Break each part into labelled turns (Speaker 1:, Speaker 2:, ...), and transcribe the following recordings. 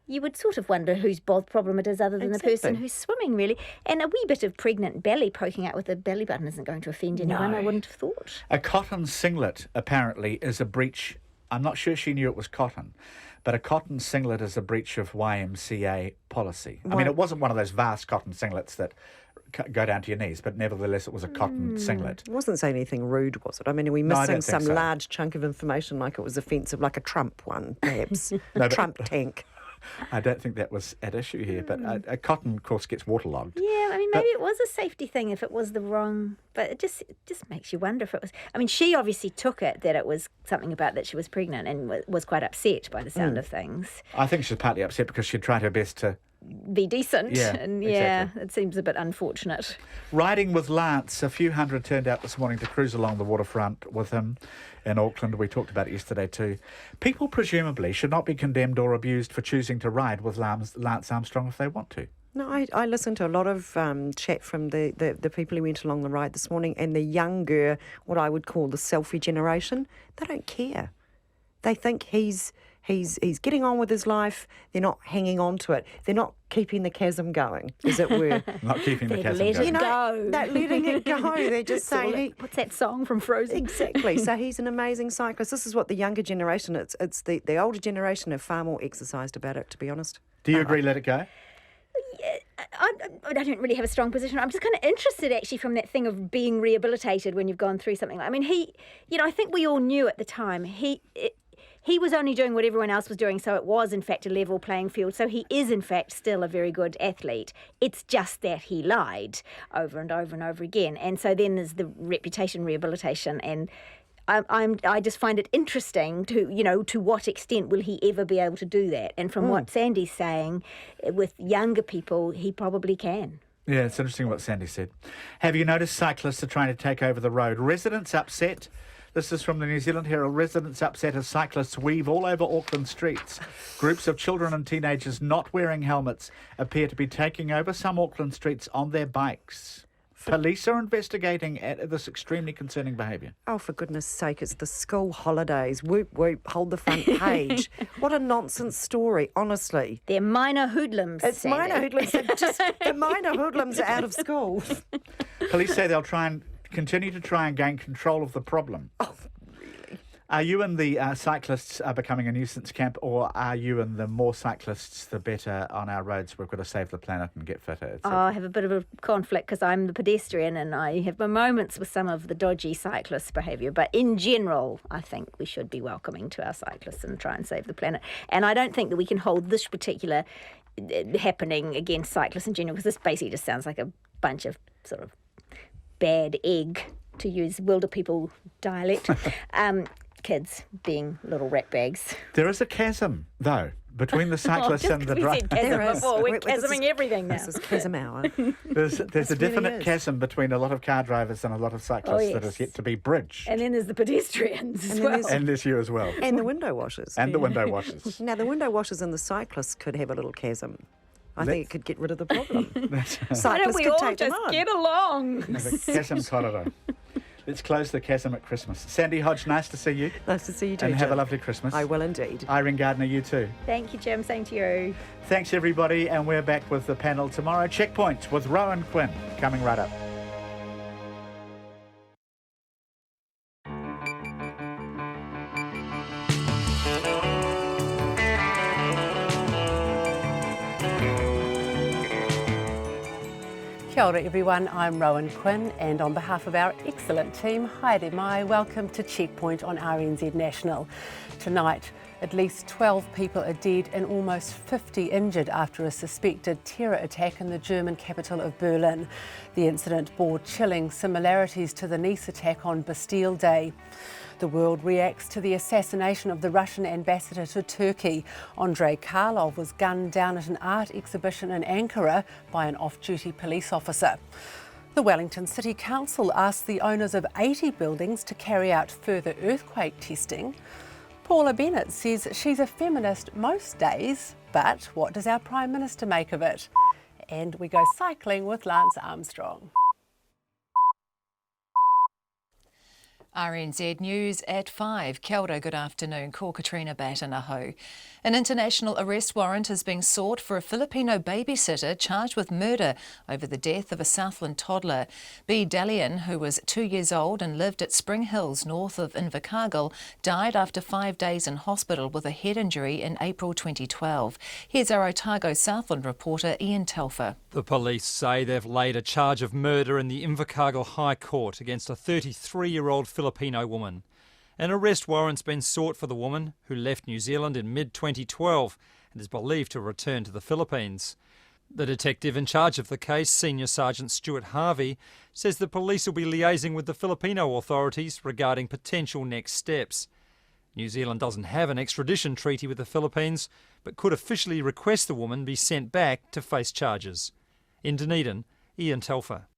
Speaker 1: you would sort of wonder whose problem it is other than the person who's swimming, really. And a wee bit of pregnant belly poking out with a belly button isn't going to offend anyone, I wouldn't have thought.
Speaker 2: A cotton singlet, apparently, is a breach. I'm not sure she knew it was cotton, but a cotton singlet is a breach of YMCA policy. I mean, it wasn't one of those vast cotton singlets that go down to your knees, but nevertheless it was a cotton singlet.
Speaker 3: It wasn't saying anything rude, was it? I mean, are we missing some large chunk of information, like it was offensive, like a Trump one, perhaps? Trump tank.
Speaker 2: I don't think that was at issue here, but a cotton, of course, gets waterlogged.
Speaker 1: Yeah, I mean, maybe it was a safety thing if it was the wrong... But it just makes you wonder if it was... I mean, she obviously took it that it was something about that she was pregnant and was quite upset by the sound of things.
Speaker 2: I think she's partly upset because she tried her best to...
Speaker 1: be decent.
Speaker 2: Yeah,
Speaker 1: and
Speaker 2: exactly.
Speaker 1: It seems a bit unfortunate.
Speaker 2: Riding with Lance, a few hundred turned out this morning to cruise along the waterfront with him in Auckland. We talked about it yesterday too. People presumably should not be condemned or abused for choosing to ride with Lance Armstrong if they want to.
Speaker 3: No, I listened to a lot of chat from the people who went along the ride this morning, and the younger, what I would call the selfie generation, they don't care. They think he's getting on with his life. They're not hanging on to it. They're not keeping the chasm going, as it were.
Speaker 2: Not keeping the chasm
Speaker 1: let
Speaker 2: going.
Speaker 1: it go.
Speaker 3: They're letting it go. They're just saying...
Speaker 1: What's that song from Frozen?
Speaker 3: Exactly. So he's an amazing cyclist. This is what the younger generation, it's the older generation are far more exercised about it, to be honest.
Speaker 2: Do you agree, let it go?
Speaker 1: I don't really have a strong position. I'm just kind of interested, actually, from that thing of being rehabilitated when you've gone through something. I mean, I think we all knew at the time he was only doing what everyone else was doing, so it was, in fact, a level playing field. So he is, in fact, still a very good athlete. It's just that he lied over and over and over again. And so then there's the reputation rehabilitation, and I just find it interesting to what extent will he ever be able to do that? And from what Sandy's saying, with younger people, he probably can.
Speaker 2: Yeah, it's interesting what Sandy said. Have you noticed cyclists are trying to take over the road? Residents upset. This is from the New Zealand Herald. Residents upset as cyclists weave all over Auckland streets. Groups of children and teenagers not wearing helmets appear to be taking over some Auckland streets on their bikes. Police are investigating this extremely concerning behaviour.
Speaker 3: Oh, for goodness sake, it's the school holidays. Whoop, whoop, hold the front page. What a nonsense story, honestly.
Speaker 1: They're minor hoodlums,
Speaker 3: It's
Speaker 1: Sandy.
Speaker 3: minor hoodlums. The minor hoodlums are out of school.
Speaker 2: Police say they'll continue to try and gain control of the problem.
Speaker 3: Oh, really?
Speaker 2: Are you and the cyclists are becoming a nuisance camp, or are you and the more cyclists, the better on our roads? We've got to save the planet and get fitter.
Speaker 1: I have a bit of a conflict because I'm the pedestrian and I have my moments with some of the dodgy cyclist behaviour. But in general, I think we should be welcoming to our cyclists and try and save the planet. And I don't think that we can hold this particular happening against cyclists in general, because this basically just sounds like a bunch of sort of bad egg, to use wilder people dialect. Kids being little rat bags.
Speaker 2: There is a chasm, though, between the cyclists and the
Speaker 1: drivers. We said chasm before. We're chasming everything now.
Speaker 3: This is chasm hour.
Speaker 2: There's a definite chasm between a lot of car drivers and a lot of cyclists that is yet to be bridged.
Speaker 1: And then there's the pedestrians as well.
Speaker 2: And there's you as well.
Speaker 3: And the window washers.
Speaker 2: And the window washers.
Speaker 3: Now, the window washers and the cyclists could have a little chasm. I think it could get rid of the problem.
Speaker 1: Why don't we all just get along?
Speaker 2: The chasm corridor. Let's close the chasm at Christmas. Sandy Hodge, nice to see you.
Speaker 3: Nice to see you too,
Speaker 2: And have
Speaker 3: Jim.
Speaker 2: a lovely Christmas.
Speaker 3: I will indeed.
Speaker 2: Irene Gardner, you too.
Speaker 1: Thank you, Jim. Same to you.
Speaker 2: Thanks, everybody, and we're back with the panel tomorrow. Checkpoint with Rowan Quinn, coming right up.
Speaker 4: Kia ora everyone, I'm Rowan Quinn, and on behalf of our excellent team, haere mai, welcome to Checkpoint on RNZ National. Tonight, at least 12 people are dead and almost 50 injured after a suspected terror attack in the German capital of Berlin. The incident bore chilling similarities to the Nice attack on Bastille Day. The world reacts to the assassination of the Russian ambassador to Turkey. Andrei Karlov was gunned down at an art exhibition in Ankara by an off-duty police officer. The Wellington City Council asked the owners of 80 buildings to carry out further earthquake testing. Paula Bennett says she's a feminist most days, but what does our Prime Minister make of it? And we go cycling with Lance Armstrong.
Speaker 5: RNZ News at 5. Kia ora, good afternoon. Ko Katrina Batanaho. An international arrest warrant is being sought for a Filipino babysitter charged with murder over the death of a Southland toddler. B. Dalian, who was 2 years old and lived at Spring Hills north of Invercargill, died after 5 days in hospital with a head injury in April 2012. Here's our Otago Southland reporter Ian Telfer.
Speaker 6: The police say they've laid a charge of murder in the Invercargill High Court against a 33-year-old Filipino woman. An arrest warrant's been sought for the woman, who left New Zealand in mid-2012 and is believed to return to the Philippines. The detective in charge of the case, Senior Sergeant Stuart Harvey, says the police will be liaising with the Filipino authorities regarding potential next steps. New Zealand doesn't have an extradition treaty with the Philippines, but could officially request the woman be sent back to face charges. In Dunedin, Ian Telfer.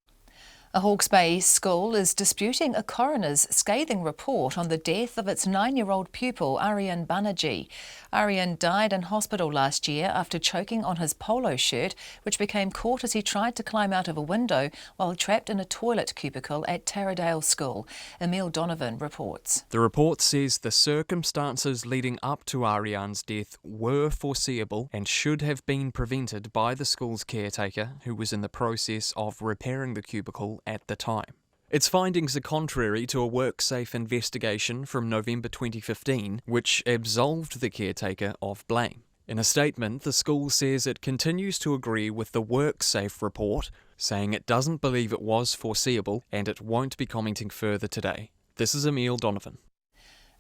Speaker 5: A Hawke's Bay school is disputing a coroner's scathing report on the death of its 9-year-old pupil, Aryan Banerjee. Aryan died in hospital last year after choking on his polo shirt, which became caught as he tried to climb out of a window while trapped in a toilet cubicle at Taradale School. Emile Donovan reports.
Speaker 7: The report says the circumstances leading up to Aryan's death were foreseeable and should have been prevented by the school's caretaker, who was in the process of repairing the cubicle at the time. Its findings are contrary to a WorkSafe investigation from November 2015, which absolved the caretaker of blame. In a statement, the school says it continues to agree with the WorkSafe report, saying it doesn't believe it was foreseeable and it won't be commenting further today. This is Emile Donovan.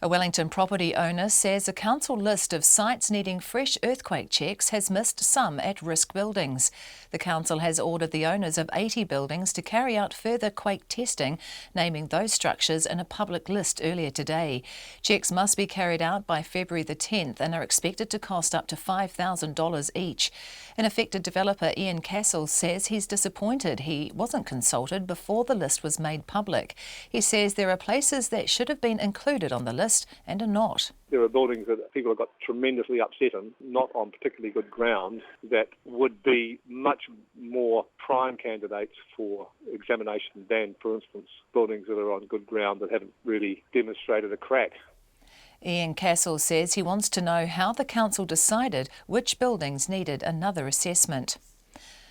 Speaker 5: A Wellington property owner says a council list of sites needing fresh earthquake checks has missed some at-risk buildings. The council has ordered the owners of 80 buildings to carry out further quake testing, naming those structures in a public list earlier today. Checks must be carried out by February the 10th and are expected to cost up to $5,000 each. An affected developer, Ian Castle, says he's disappointed he wasn't consulted before the list was made public. He says there are places that should have been included on the list and are not.
Speaker 8: There are buildings that people have got tremendously upset in, not on particularly good ground, that would be much more prime candidates for examination than, for instance, buildings that are on good ground that haven't really demonstrated a crack.
Speaker 5: Ian Castle says he wants to know how the council decided which buildings needed another assessment.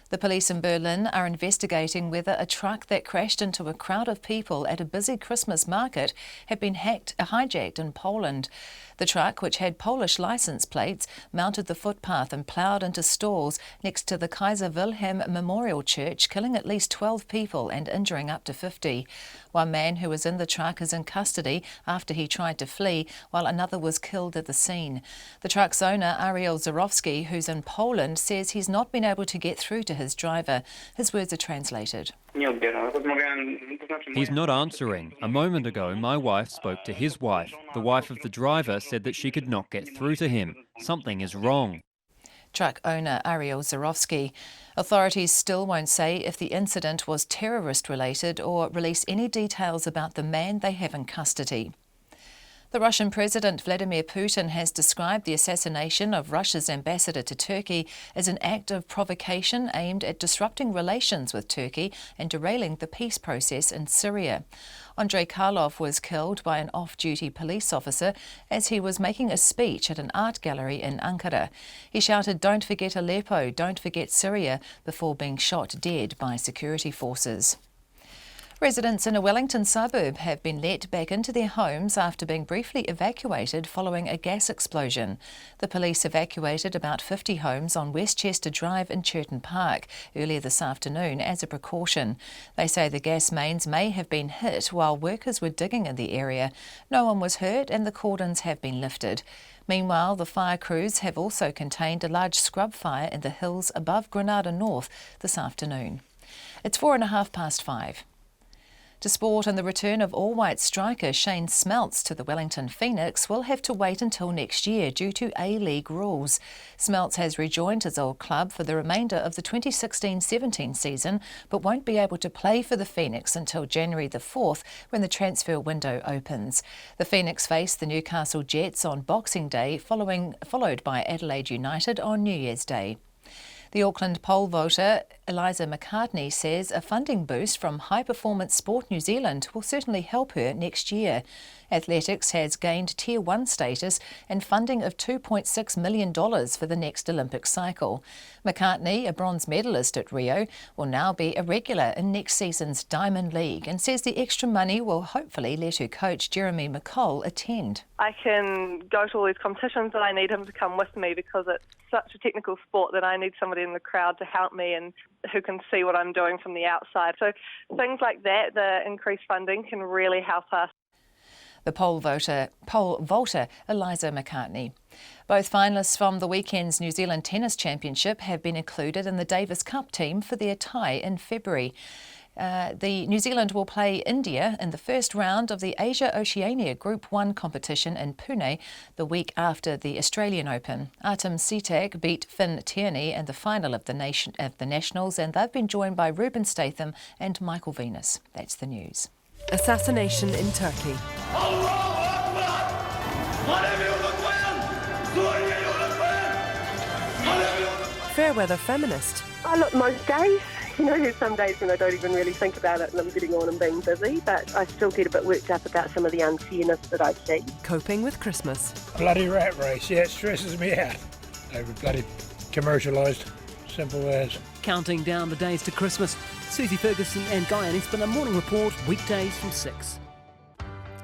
Speaker 5: The police in Berlin are investigating whether a truck that crashed into a crowd of people at a busy Christmas market had been hijacked in Poland. The truck, which had Polish licence plates, mounted the footpath and ploughed into stalls next to the Kaiser Wilhelm Memorial Church, killing at least 12 people and injuring up to 50. One man who was in the truck is in custody after he tried to flee, while another was killed at the scene. The truck's owner, Ariel Zarowski, who's in Poland, says he's not been able to get through to his driver. His words are translated.
Speaker 9: He's not answering. A moment ago, my wife spoke to his wife. The wife of the driver said that she could not get through to him. Something is wrong.
Speaker 5: Truck owner Ariel Zarowski. Authorities still won't say if the incident was terrorist-related or release any details about the man they have in custody. The Russian President Vladimir Putin has described the assassination of Russia's ambassador to Turkey as an act of provocation aimed at disrupting relations with Turkey and derailing the peace process in Syria. Andrei Karlov was killed by an off-duty police officer as he was making a speech at an art gallery in Ankara. He shouted, "Don't forget Aleppo, don't forget Syria," before being shot dead by security forces. Residents in a Wellington suburb have been let back into their homes after being briefly evacuated following a gas explosion. The police evacuated about 50 homes on Westchester Drive in Churton Park earlier this afternoon as a precaution. They say the gas mains may have been hit while workers were digging in the area. No one was hurt and the cordons have been lifted. Meanwhile, the fire crews have also contained a large scrub fire in the hills above Granada North this afternoon. It's 5:04. To sport, and the return of all-white striker Shane Smeltz to the Wellington Phoenix will have to wait until next year due to A-League rules. Smeltz has rejoined his old club for the remainder of the 2016-17 season, but won't be able to play for the Phoenix until January the 4th when the transfer window opens. The Phoenix face the Newcastle Jets on Boxing Day, followed by Adelaide United on New Year's Day. The Auckland poll voter Eliza McCartney says a funding boost from High Performance Sport New Zealand will certainly help her next year. Athletics has gained Tier 1 status and funding of $2.6 million for the next Olympic cycle. McCartney, a bronze medalist at Rio, will now be a regular in next season's Diamond League and says the extra money will hopefully let her coach Jeremy McCall attend.
Speaker 10: I can go to all these competitions, but I need him to come with me because it's such a technical sport that I need somebody in the crowd to help me and who can see what I'm doing from the outside. So things like that, the increased funding can really help us.
Speaker 5: The pole vaulter Eliza McCartney. Both finalists from the weekend's New Zealand Tennis Championship have been included in the Davis Cup team for their tie in February. The New Zealand will play India in the first round of the Asia-Oceania Group 1 competition in Pune the week after the Australian Open. Artem Sitag beat Finn Tierney in the final of the Nationals, and they've been joined by Ruben Statham and Michael Venus. That's the news.
Speaker 11: Assassination in Turkey. Fairweather feminist.
Speaker 12: I look most days. You know, there's some days when I don't even really think about it and I'm getting on and being busy, but I still get a bit worked up about some of the unfairness that I see.
Speaker 11: Coping with Christmas.
Speaker 13: Bloody rat race, yeah, it stresses me out. They were bloody commercialised, simple as.
Speaker 14: Counting down the days to Christmas, Susie Ferguson and Guy Ennis for the Morning Report, weekdays from 6.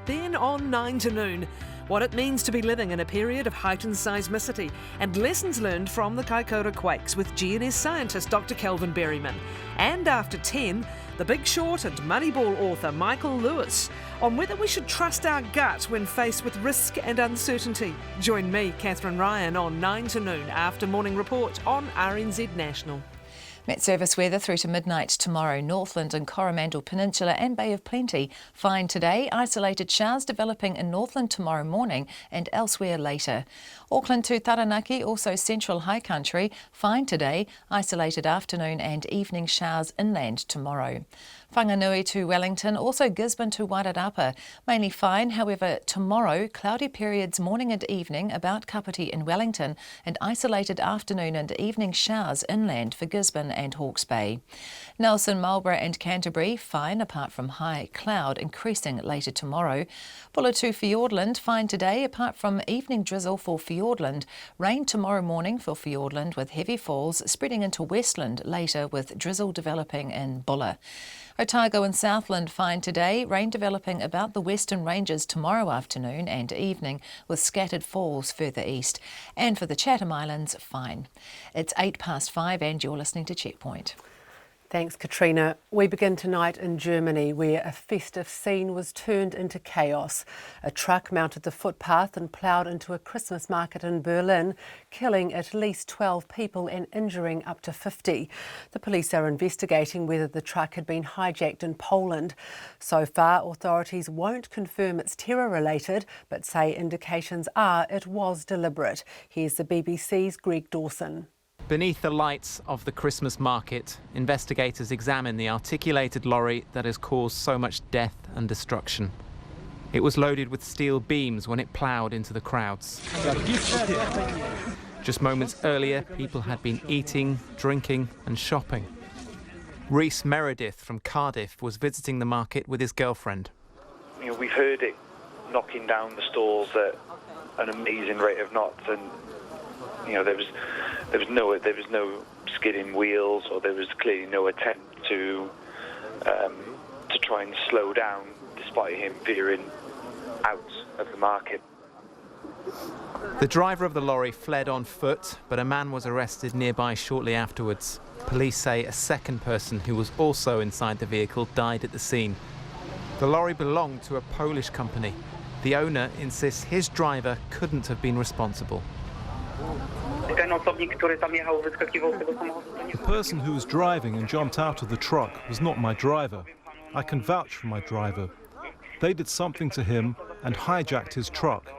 Speaker 11: Then on 9 to noon, what it means to be living in a period of heightened seismicity and lessons learned from the Kaikoura quakes with GNS scientist Dr. Kelvin Berryman. And after 10, The Big Short and Moneyball author Michael Lewis on whether we should trust our gut when faced with risk and uncertainty. Join me, Catherine Ryan, on 9 to noon after Morning Report on RNZ National.
Speaker 5: Met Service weather through to midnight tomorrow. Northland and Coromandel Peninsula and Bay of Plenty fine today. Isolated showers developing in Northland tomorrow morning and elsewhere later. Auckland to Taranaki, also central high country, fine today. Isolated afternoon and evening showers inland tomorrow. Whanganui to Wellington, also Gisborne to Wairarapa, mainly fine. However, tomorrow, cloudy periods morning and evening about Kapiti in Wellington and isolated afternoon and evening showers inland for Gisborne and Hawke's Bay. Nelson, Marlborough and Canterbury, fine apart from high cloud increasing later tomorrow. Buller to Fiordland, fine today apart from evening drizzle for Fiordland. Rain tomorrow morning for Fiordland with heavy falls spreading into Westland later with drizzle developing in Buller. Otago and Southland fine today, rain developing about the Western Ranges tomorrow afternoon and evening with scattered falls further east. And for the Chatham Islands, fine. It's 5:08 and you're listening to Checkpoint.
Speaker 4: Thanks, Katrina. We begin tonight in Germany, where a festive scene was turned into chaos. A truck mounted the footpath and ploughed into a Christmas market in Berlin, killing at least 12 people and injuring up to 50. The police are investigating whether the truck had been hijacked in Poland. So far, authorities won't confirm it's terror-related, but say indications are it was deliberate. Here's the BBC's Greg Dawson.
Speaker 15: Beneath the lights of the Christmas market, investigators examine the articulated lorry that has caused so much death and destruction. It was loaded with steel beams when it ploughed into the crowds. Just moments earlier, people had been eating, drinking and shopping. Rhys Meredith from Cardiff was visiting the market with his girlfriend.
Speaker 16: You know, we've heard it knocking down the stalls at an amazing rate of knots, and you know, there was no skidding wheels, or there was clearly no attempt to try and slow down, despite him veering out of the market.
Speaker 15: The driver of the lorry fled on foot, but a man was arrested nearby shortly afterwards. Police say a second person who was also inside the vehicle died at the scene. The lorry belonged to a Polish company. The owner insists his driver couldn't have been responsible.
Speaker 17: The person who was driving and jumped out of the truck was not my driver. I can vouch for my driver. They did something to him and hijacked his truck.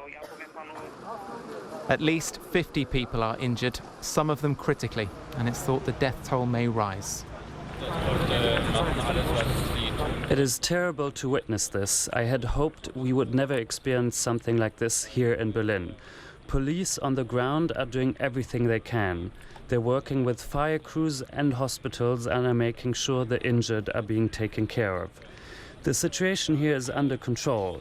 Speaker 15: At least 50 people are injured, some of them critically, and it's thought the death toll may rise.
Speaker 18: It is terrible to witness this. I had hoped we would never experience something like this here in Berlin. Police on the ground are doing everything they can. They're working with fire crews and hospitals and are making sure the injured are being taken care of. The situation here is under control.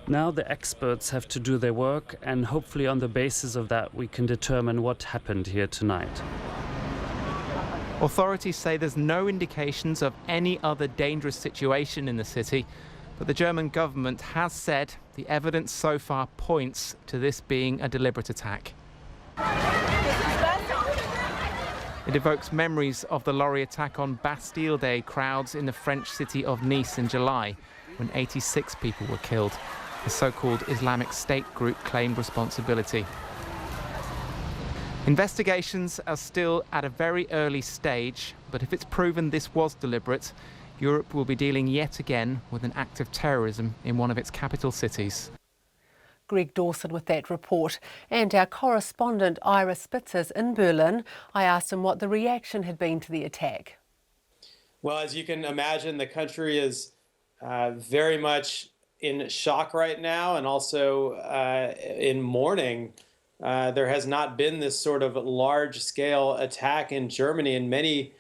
Speaker 18: Now the experts have to do their work, and hopefully on the basis of that we can determine what happened here tonight.
Speaker 15: Authorities say there's no indications of any other dangerous situation in the city, but the German government has said the evidence so far points to this being a deliberate attack. It evokes memories of the lorry attack on Bastille Day crowds in the French city of Nice in July, when 86 people were killed. The so-called Islamic State group claimed responsibility. Investigations are still at a very early stage, but if it's proven this was deliberate, Europe will be dealing yet again with an act of terrorism in one of its capital cities.
Speaker 4: Greg Dawson with that report. And our correspondent Ira Spitzer's in Berlin. I asked him what the reaction had been to the attack.
Speaker 19: Well, as you can imagine, the country is very much in shock right now, and also in mourning. There has not been this sort of large-scale attack in Germany in many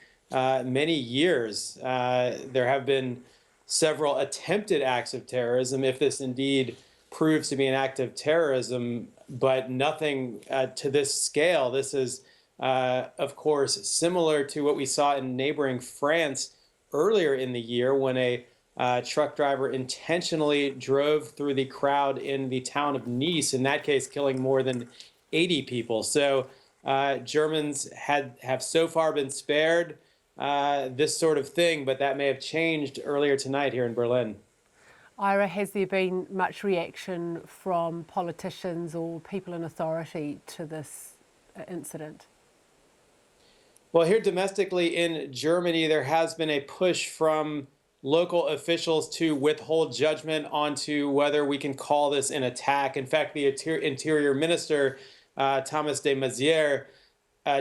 Speaker 19: years. There have been several attempted acts of terrorism, if this indeed proves to be an act of terrorism, but nothing to this scale. This is, of course, similar to what we saw in neighboring France earlier in the year when a truck driver intentionally drove through the crowd in the town of Nice, in that case killing more than 80 people. So Germans have so far been spared this sort of thing, but that may have changed earlier tonight here in Berlin.
Speaker 4: Ira, has there been much reaction from politicians or people in authority to this incident?
Speaker 19: Well, here domestically in Germany, there has been a push from local officials to withhold judgment onto whether we can call this an attack. In fact, the Interior Minister, Thomas de Maizière,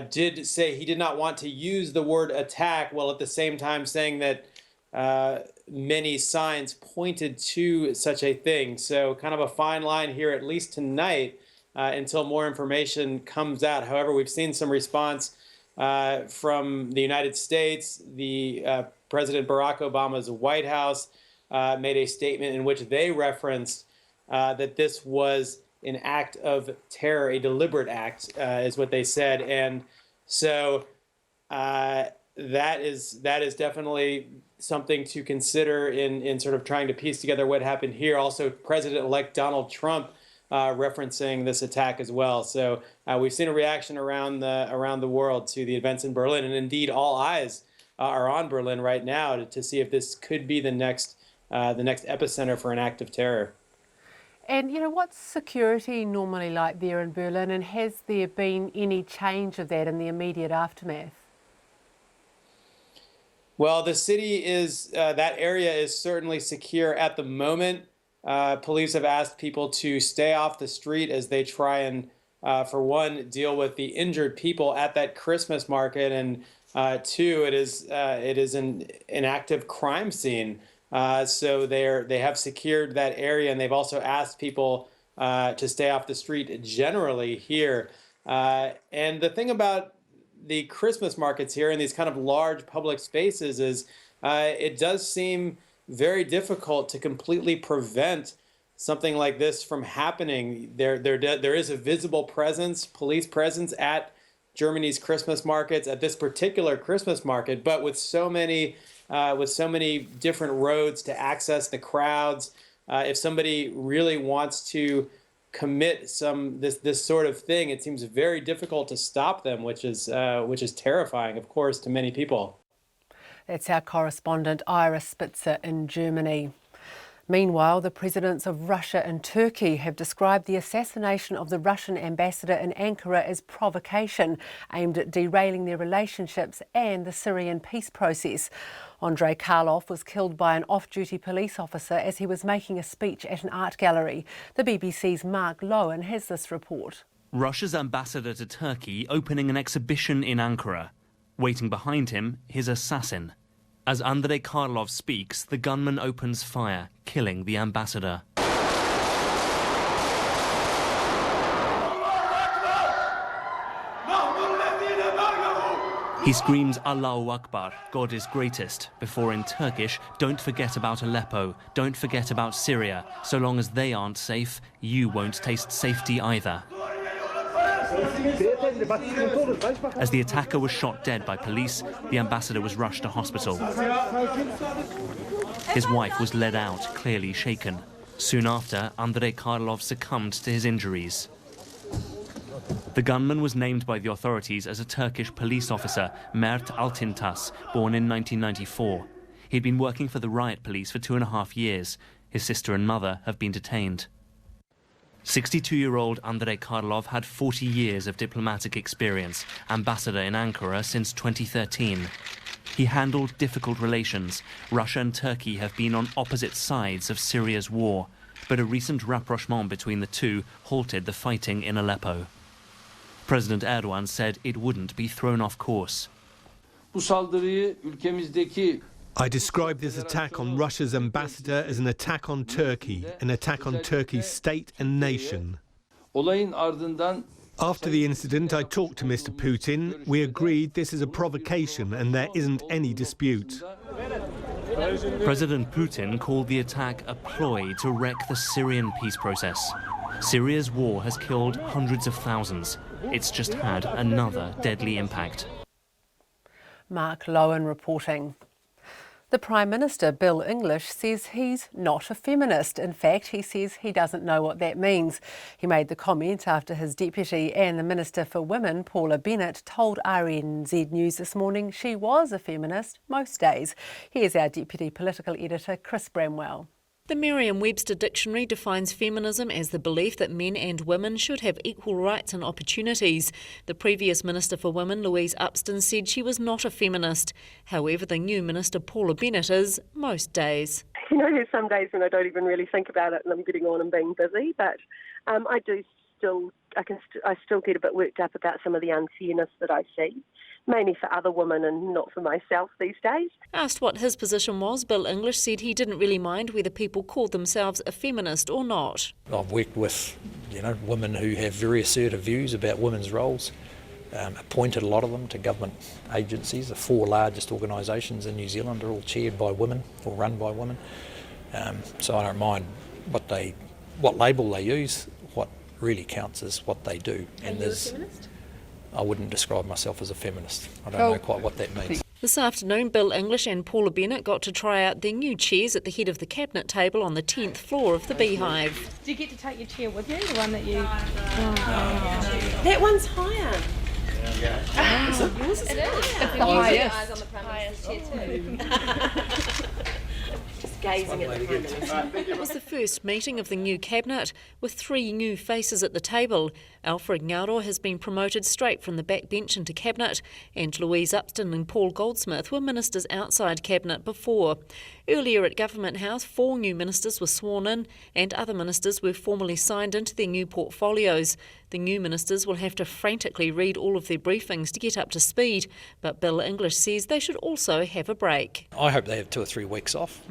Speaker 19: did say he did not want to use the word attack, while at the same time saying that many signs pointed to such a thing. So kind of a fine line here, at least tonight, until more information comes out. However, we've seen some response from the United States. The President Barack Obama's White House made a statement in which they referenced that this was an act of terror, a deliberate act, is what they said. And so that is definitely something to consider in sort of trying to piece together what happened here. Also, President-elect Donald Trump referencing this attack as well. So we've seen a reaction around the world to the events in Berlin, and indeed all eyes are on Berlin right now to see if this could be the next epicenter for an act of terror.
Speaker 4: And, you know, what's security normally like there in Berlin, and has there been any change of that in the immediate aftermath?
Speaker 19: Well, the city is, that area is certainly secure at the moment. Police have asked people to stay off the street as they try and, for one, deal with the injured people at that Christmas market, and two, it is an active crime scene. So they have secured that area, and they've also asked people to stay off the street generally here. And the thing about the Christmas markets here in these kind of large public spaces is it does seem very difficult to completely prevent something like this from happening. There is a visible presence, police presence at Germany's Christmas markets, at this particular Christmas market, but with so many different roads to access the crowds, if somebody really wants to commit this sort of thing, it seems very difficult to stop them, which is terrifying, of course, to many people.
Speaker 4: That's our correspondent Ira Spitzer in Germany. Meanwhile, the presidents of Russia and Turkey have described the assassination of the Russian ambassador in Ankara as provocation aimed at derailing their relationships and the Syrian peace process. Andrei Karlov was killed by an off-duty police officer as he was making a speech at an art gallery. The BBC's Mark Lowen has this report.
Speaker 20: Russia's ambassador to Turkey opening an exhibition in Ankara. Waiting behind him, his assassin. As Andrei Karlov speaks, the gunman opens fire, killing the ambassador. He screams Allahu Akbar, God is greatest, before in Turkish, don't forget about Aleppo, don't forget about Syria. So long as they aren't safe, you won't taste safety either. As the attacker was shot dead by police, the ambassador was rushed to hospital. His wife was led out, clearly shaken. Soon after, Andrei Karlov succumbed to his injuries. The gunman was named by the authorities as a Turkish police officer, Mert Altintas, born in 1994. He'd been working for the riot police for 2.5 years. His sister and mother have been detained. 62-year-old Andrei Karlov had 40 years of diplomatic experience, ambassador in Ankara since 2013. He handled difficult relations. Russia and Turkey have been on opposite sides of Syria's war, but a recent rapprochement between the two halted the fighting in Aleppo. President Erdogan said it wouldn't be thrown off course.
Speaker 21: I describe this attack on Russia's ambassador as an attack on Turkey, an attack on Turkey's state and nation. After the incident, I talked to Mr. Putin. We agreed this is a provocation and there isn't any dispute.
Speaker 20: President Putin called the attack a ploy to wreck the Syrian peace process. Syria's war has killed hundreds of thousands. It's just had another deadly impact.
Speaker 4: Mark Lowen reporting. The Prime Minister, Bill English, says he's not a feminist. In fact, he says he doesn't know what that means. He made the comment after his deputy and the Minister for Women, Paula Bennett, told RNZ News this morning she was a feminist most days. Here's our Deputy Political Editor, Chris Bramwell.
Speaker 22: The Merriam-Webster Dictionary defines feminism as the belief that men and women should have equal rights and opportunities. The previous Minister for Women, Louise Upston, said she was not a feminist. However, the new Minister, Paula Bennett, is most days.
Speaker 12: You know, there's some days when I don't even really think about it and I'm getting on and being busy, but I still get a bit worked up about some of the unfairness that I see, mainly for other women and not for myself these days.
Speaker 22: Asked what his position was, Bill English said he didn't really mind whether people called themselves a feminist or not.
Speaker 23: I've worked with, women who have very assertive views about women's roles, appointed a lot of them to government agencies. The 4 largest organisations in New Zealand are all chaired by women or run by women. So I don't mind what label they use. What really counts is what they do.
Speaker 22: And you're a feminist?
Speaker 23: I wouldn't describe myself as a feminist. I don't know quite what that means.
Speaker 22: This afternoon, Bill English and Paula Bennett got to try out their new chairs at the head of the cabinet table on the 10th floor of the Beehive.
Speaker 24: Do you get to take your chair with you, the one that you...
Speaker 3: That one's higher.
Speaker 24: Yours is
Speaker 22: It is.
Speaker 24: higher.
Speaker 22: It's the highest. On the Prime Minister's chair too.
Speaker 3: Gazing at the Prime Minister.
Speaker 22: It was the first meeting of the new cabinet, with 3 new faces at the table. Alfred Ngaro has been promoted straight from the backbench into cabinet, and Louise Upston and Paul Goldsmith were ministers outside cabinet before. Earlier at Government House, 4 new ministers were sworn in, and other ministers were formally signed into their new portfolios. The new ministers will have to frantically read all of their briefings to get up to speed, but Bill English says they should also have a break.
Speaker 23: I hope they have 2 or 3 weeks off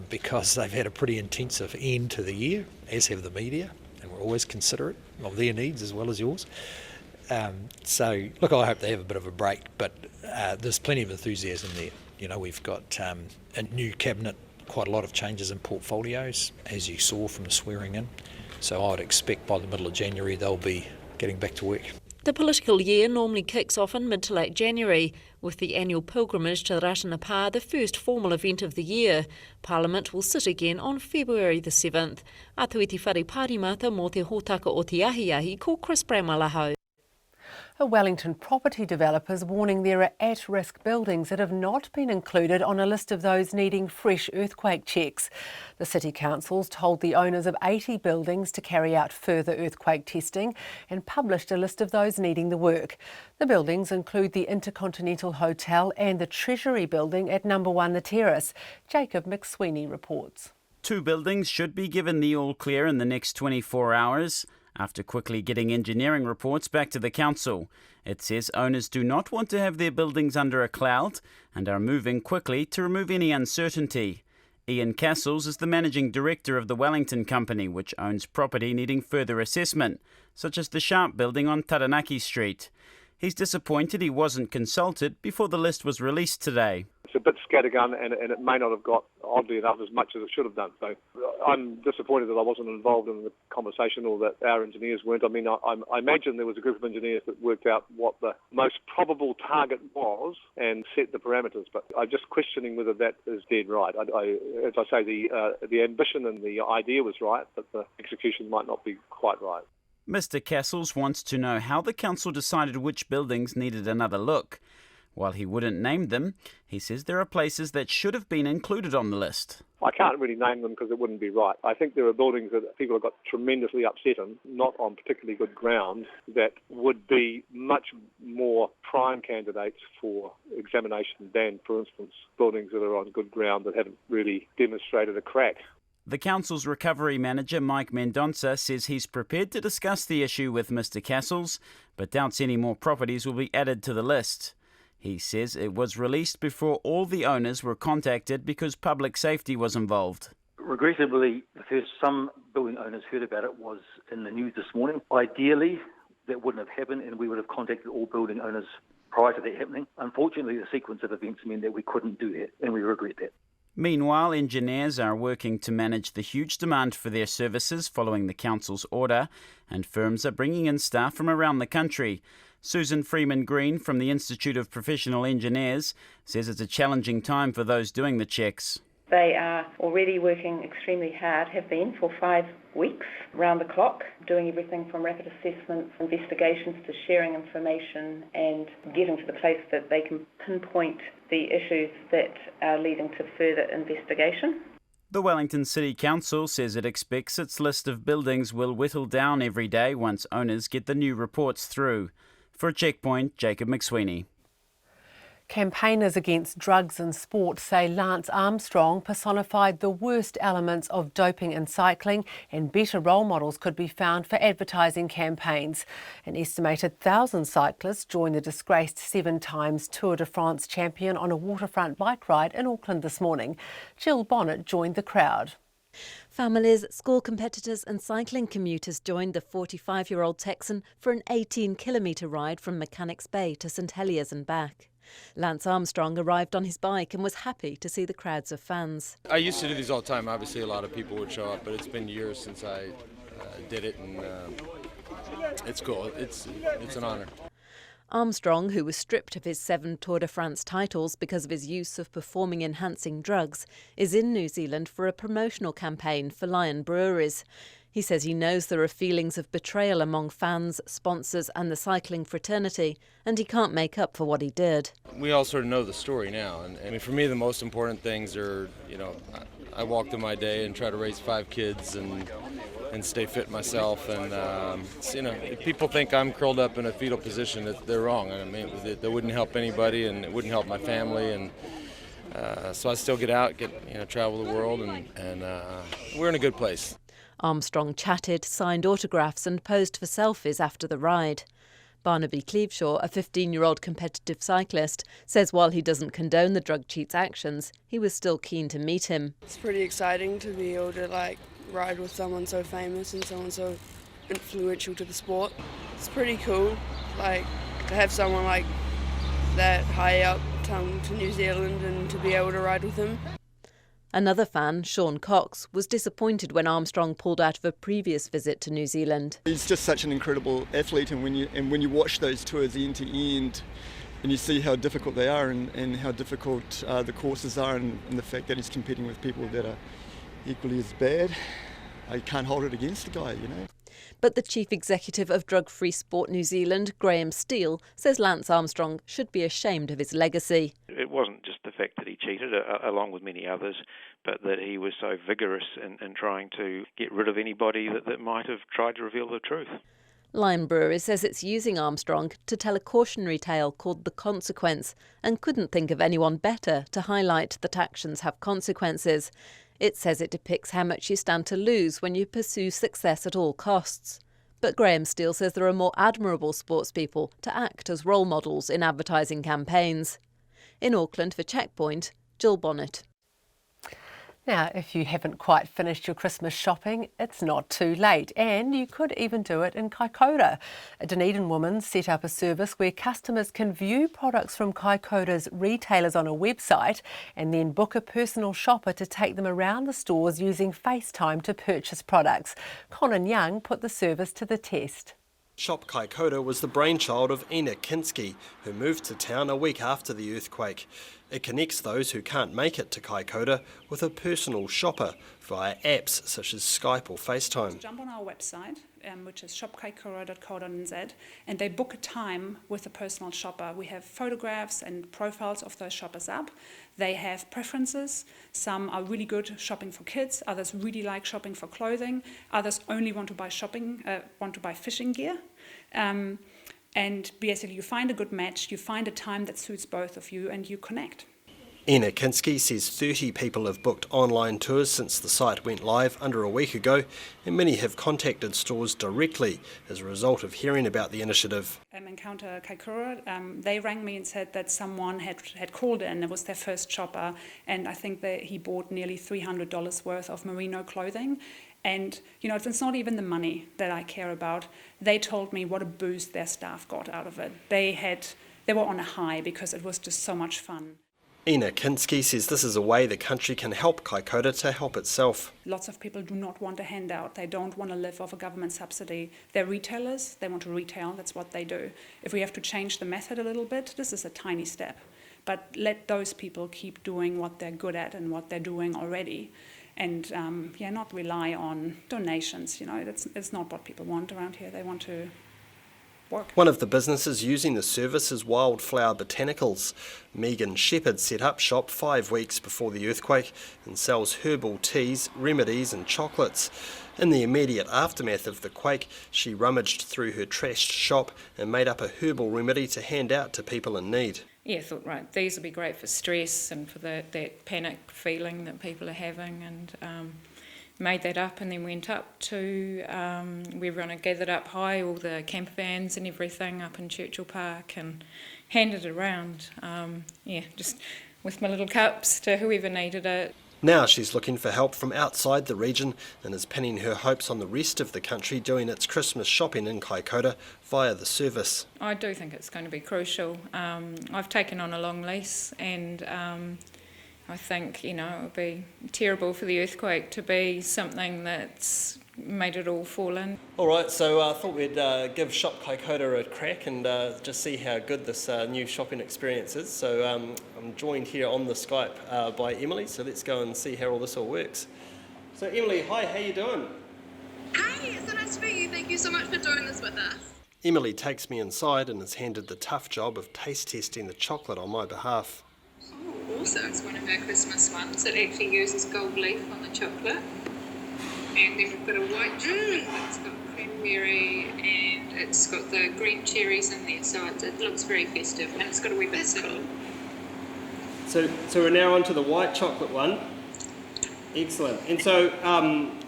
Speaker 23: because they've had a pretty intensive end to the year, as have the media, and we're always considerate of their needs as well as yours. So, look, I hope they have a bit of a break, but there's plenty of enthusiasm there. We've got a new cabinet, quite a lot of changes in portfolios, as you saw from the swearing in. So I would expect by the middle of January they'll be getting back to work.
Speaker 22: The political year normally kicks off in mid to late January, with the annual pilgrimage to Ratanapa the first formal event of the year. Parliament will sit again on February the 7th. Atu i te whare pārimata mō te hōtaka o te ahi ko Chris Bramwell.
Speaker 4: A Wellington property developers warning there are at-risk buildings that have not been included on a list of those needing fresh earthquake checks. The City Council's told the owners of 80 buildings to carry out further earthquake testing and published a list of those needing the work. The buildings include the Intercontinental Hotel and the Treasury building at No. 1 The Terrace. Jacob McSweeney reports.
Speaker 25: 2 buildings should be given the all clear in the next 24 hours. After quickly getting engineering reports back to the council. It says owners do not want to have their buildings under a cloud and are moving quickly to remove any uncertainty. Ian Castles is the managing director of the Wellington company, which owns property needing further assessment, such as the Sharp building on Taranaki Street. He's disappointed he wasn't consulted before the list was released today.
Speaker 1: It's a bit scattergun and it may not have got, oddly enough, as much as it should have done. So I'm disappointed that I wasn't involved in the conversation or that our engineers weren't. I mean, I imagine there was a group of engineers that worked out what the most probable target was and set the parameters. But I'm just questioning whether that is dead right. As I say, the ambition and the idea was right, but the execution might not be quite right.
Speaker 25: Mr. Castles wants to know how the council decided which buildings needed another look. While he wouldn't name them, he says there are places that should have been included on the list.
Speaker 1: I can't really name them because it wouldn't be right. I think there are buildings that people have got tremendously upset in, not on particularly good ground, that would be much more prime candidates for examination than, for instance, buildings that are on good ground that haven't really demonstrated a crack.
Speaker 25: The council's recovery manager, Mike Mendonça, says he's prepared to discuss the issue with Mr. Castles, but doubts any more properties will be added to the list. He says it was released before all the owners were contacted because public safety was involved.
Speaker 2: Regrettably, the first some building owners heard about it was in the news this morning. Ideally, that wouldn't have happened and we would have contacted all building owners prior to that happening. Unfortunately, the sequence of events meant that we couldn't do that and we regret that.
Speaker 25: Meanwhile, engineers are working to manage the huge demand for their services following the council's order, and firms are bringing in staff from around the country. Susan Freeman-Green from the Institute of Professional Engineers says it's a challenging time for those doing the checks.
Speaker 6: They are already working extremely hard, have been for 5 weeks, round the clock, doing everything from rapid assessments, investigations to sharing information and getting to the place that they can pinpoint the issues that are leading to further investigation.
Speaker 25: The Wellington City Council says it expects its list of buildings will whittle down every day once owners get the new reports through. For Checkpoint, Jacob McSweeney.
Speaker 4: Campaigners against drugs in sport say Lance Armstrong personified the worst elements of doping in cycling, and better role models could be found for advertising campaigns. An estimated 1,000 cyclists joined the disgraced 7 times Tour de France champion on a waterfront bike ride in Auckland this morning. Jill Bonnet joined the crowd.
Speaker 7: Families, school competitors and cycling commuters joined the 45-year-old Texan for an 18-kilometre ride from Mechanics Bay to St Heliers and back. Lance Armstrong arrived on his bike and was happy to see the crowds of fans.
Speaker 8: I used to do these all the time. Obviously, a lot of people would show up, but it's been years since I did it, and it's cool. It's an honour.
Speaker 7: Armstrong, who was stripped of his 7 Tour de France titles because of his use of performing-enhancing drugs, is in New Zealand for a promotional campaign for Lion Breweries. He says he knows there are feelings of betrayal among fans, sponsors and the cycling fraternity, and he can't make up for what he did.
Speaker 8: We all sort of know the story now, and I mean, for me the most important things are, I walk through my day and try to raise 5 kids and stay fit myself, and if people think I'm curled up in a fetal position, they're wrong. I mean, that wouldn't help anybody, and it wouldn't help my family, and so I still get out, travel the world, and we're in a good place.
Speaker 7: Armstrong chatted, signed autographs and posed for selfies after the ride. Barnaby Cleaveshaw, a 15-year-old competitive cyclist, says while he doesn't condone the drug cheat's actions, he was still keen to meet him.
Speaker 26: It's pretty exciting to be able to ride with someone so famous and someone so influential to the sport. It's pretty cool, to have someone like that high up come to New Zealand and to be able to ride with him.
Speaker 7: Another fan, Sean Cox, was disappointed when Armstrong pulled out of a previous visit to New Zealand.
Speaker 27: He's just such an incredible athlete, and when you watch those tours end to end, and you see how difficult they are and how difficult the courses are, and the fact that he's competing with people that are equally as bad, you can't hold it against the guy,
Speaker 7: But the chief executive of Drug Free Sport New Zealand, Graham Steele, says Lance Armstrong should be ashamed of his legacy.
Speaker 28: It wasn't just the fact that he cheated, along with many others, but that he was so vigorous in trying to get rid of anybody that might have tried to reveal the truth.
Speaker 7: Lion Breweries says it's using Armstrong to tell a cautionary tale called The Consequence, and couldn't think of anyone better to highlight that actions have consequences. It says it depicts how much you stand to lose when you pursue success at all costs. But Graham Steele says there are more admirable sportspeople to act as role models in advertising campaigns. In Auckland for Checkpoint, Jill Bonnet.
Speaker 4: Now, if you haven't quite finished your Christmas shopping, it's not too late, and you could even do it in Kaikoura. A Dunedin woman set up a service where customers can view products from Kaikoura's retailers on a website and then book a personal shopper to take them around the stores using FaceTime to purchase products. Colin Young put the service to the test.
Speaker 5: Shop Kaikoura was the brainchild of Ina Kinski, who moved to town a week after the earthquake. It connects those who can't make it to Kaikoura with a personal shopper via apps such as Skype or FaceTime.
Speaker 9: Jump on our website, which is shopkaikoura.co.nz, and they book a time with a personal shopper. We have photographs and profiles of those shoppers up. They have preferences. Some are really good shopping for kids. Others really like shopping for clothing. Others only want to buy fishing gear. And basically you find a good match, you find a time that suits both of you, and you connect.
Speaker 5: Ina Kinski says 30 people have booked online tours since the site went live under a week ago, and many have contacted stores directly as a result of hearing about the initiative.
Speaker 9: Encounter Kaikoura, they rang me and said that someone had called in. It was their first shopper, and I think that he bought nearly $300 worth of merino clothing. And, it's not even the money that I care about. They told me what a boost their staff got out of it. They were on a high because it was just so much fun.
Speaker 5: Ina Kinski says this is a way the country can help Kaikoura to help itself.
Speaker 9: Lots of people do not want a handout. They don't want to live off a government subsidy. They're retailers. They want to retail. That's what they do. If we have to change the method a little bit, this is a tiny step. But let those people keep doing what they're good at and what they're doing already. And not rely on donations. It's not what people want around here. They want to work.
Speaker 5: One of the businesses using the service is Wildflower Botanicals. Megan Shepherd set up shop 5 weeks before the earthquake and sells herbal teas, remedies and chocolates. In the immediate aftermath of the quake, she rummaged through her trashed shop and made up a herbal remedy to hand out to people in need.
Speaker 10: Yeah, I thought, right, these would be great for stress and for that panic feeling that people are having, and made that up, and then went up to where everyone had gathered up high, all the camper vans and everything up in Churchill Park, and handed it around, just with my little cups to whoever needed it.
Speaker 5: Now she's looking for help from outside the region and is pinning her hopes on the rest of the country doing its Christmas shopping in Kaikoura via the service.
Speaker 10: I do think it's going to be crucial. I've taken on a long lease, and I think, it would be terrible for the earthquake to be something that's made it all fall in.
Speaker 5: All right, so I thought we'd give Shop Kaikoura a crack and just see how good this new shopping experience is. So I'm joined here on the Skype by Emily, so let's go and see how all this all works. So Emily, hi, how you doing?
Speaker 11: Hi, it's so nice to meet you. Thank you so much for doing this with us.
Speaker 5: Emily takes me inside and is handed the tough job of taste testing the chocolate on my behalf.
Speaker 11: Oh, awesome. It's one of our Christmas ones. It actually uses gold leaf on the chocolate. And then we've got a white chocolate that's got cranberry, and it's got the green cherries in there, so it looks very festive, and it's got a wee bit of cool.
Speaker 5: So we're now onto the white chocolate one. Excellent. And so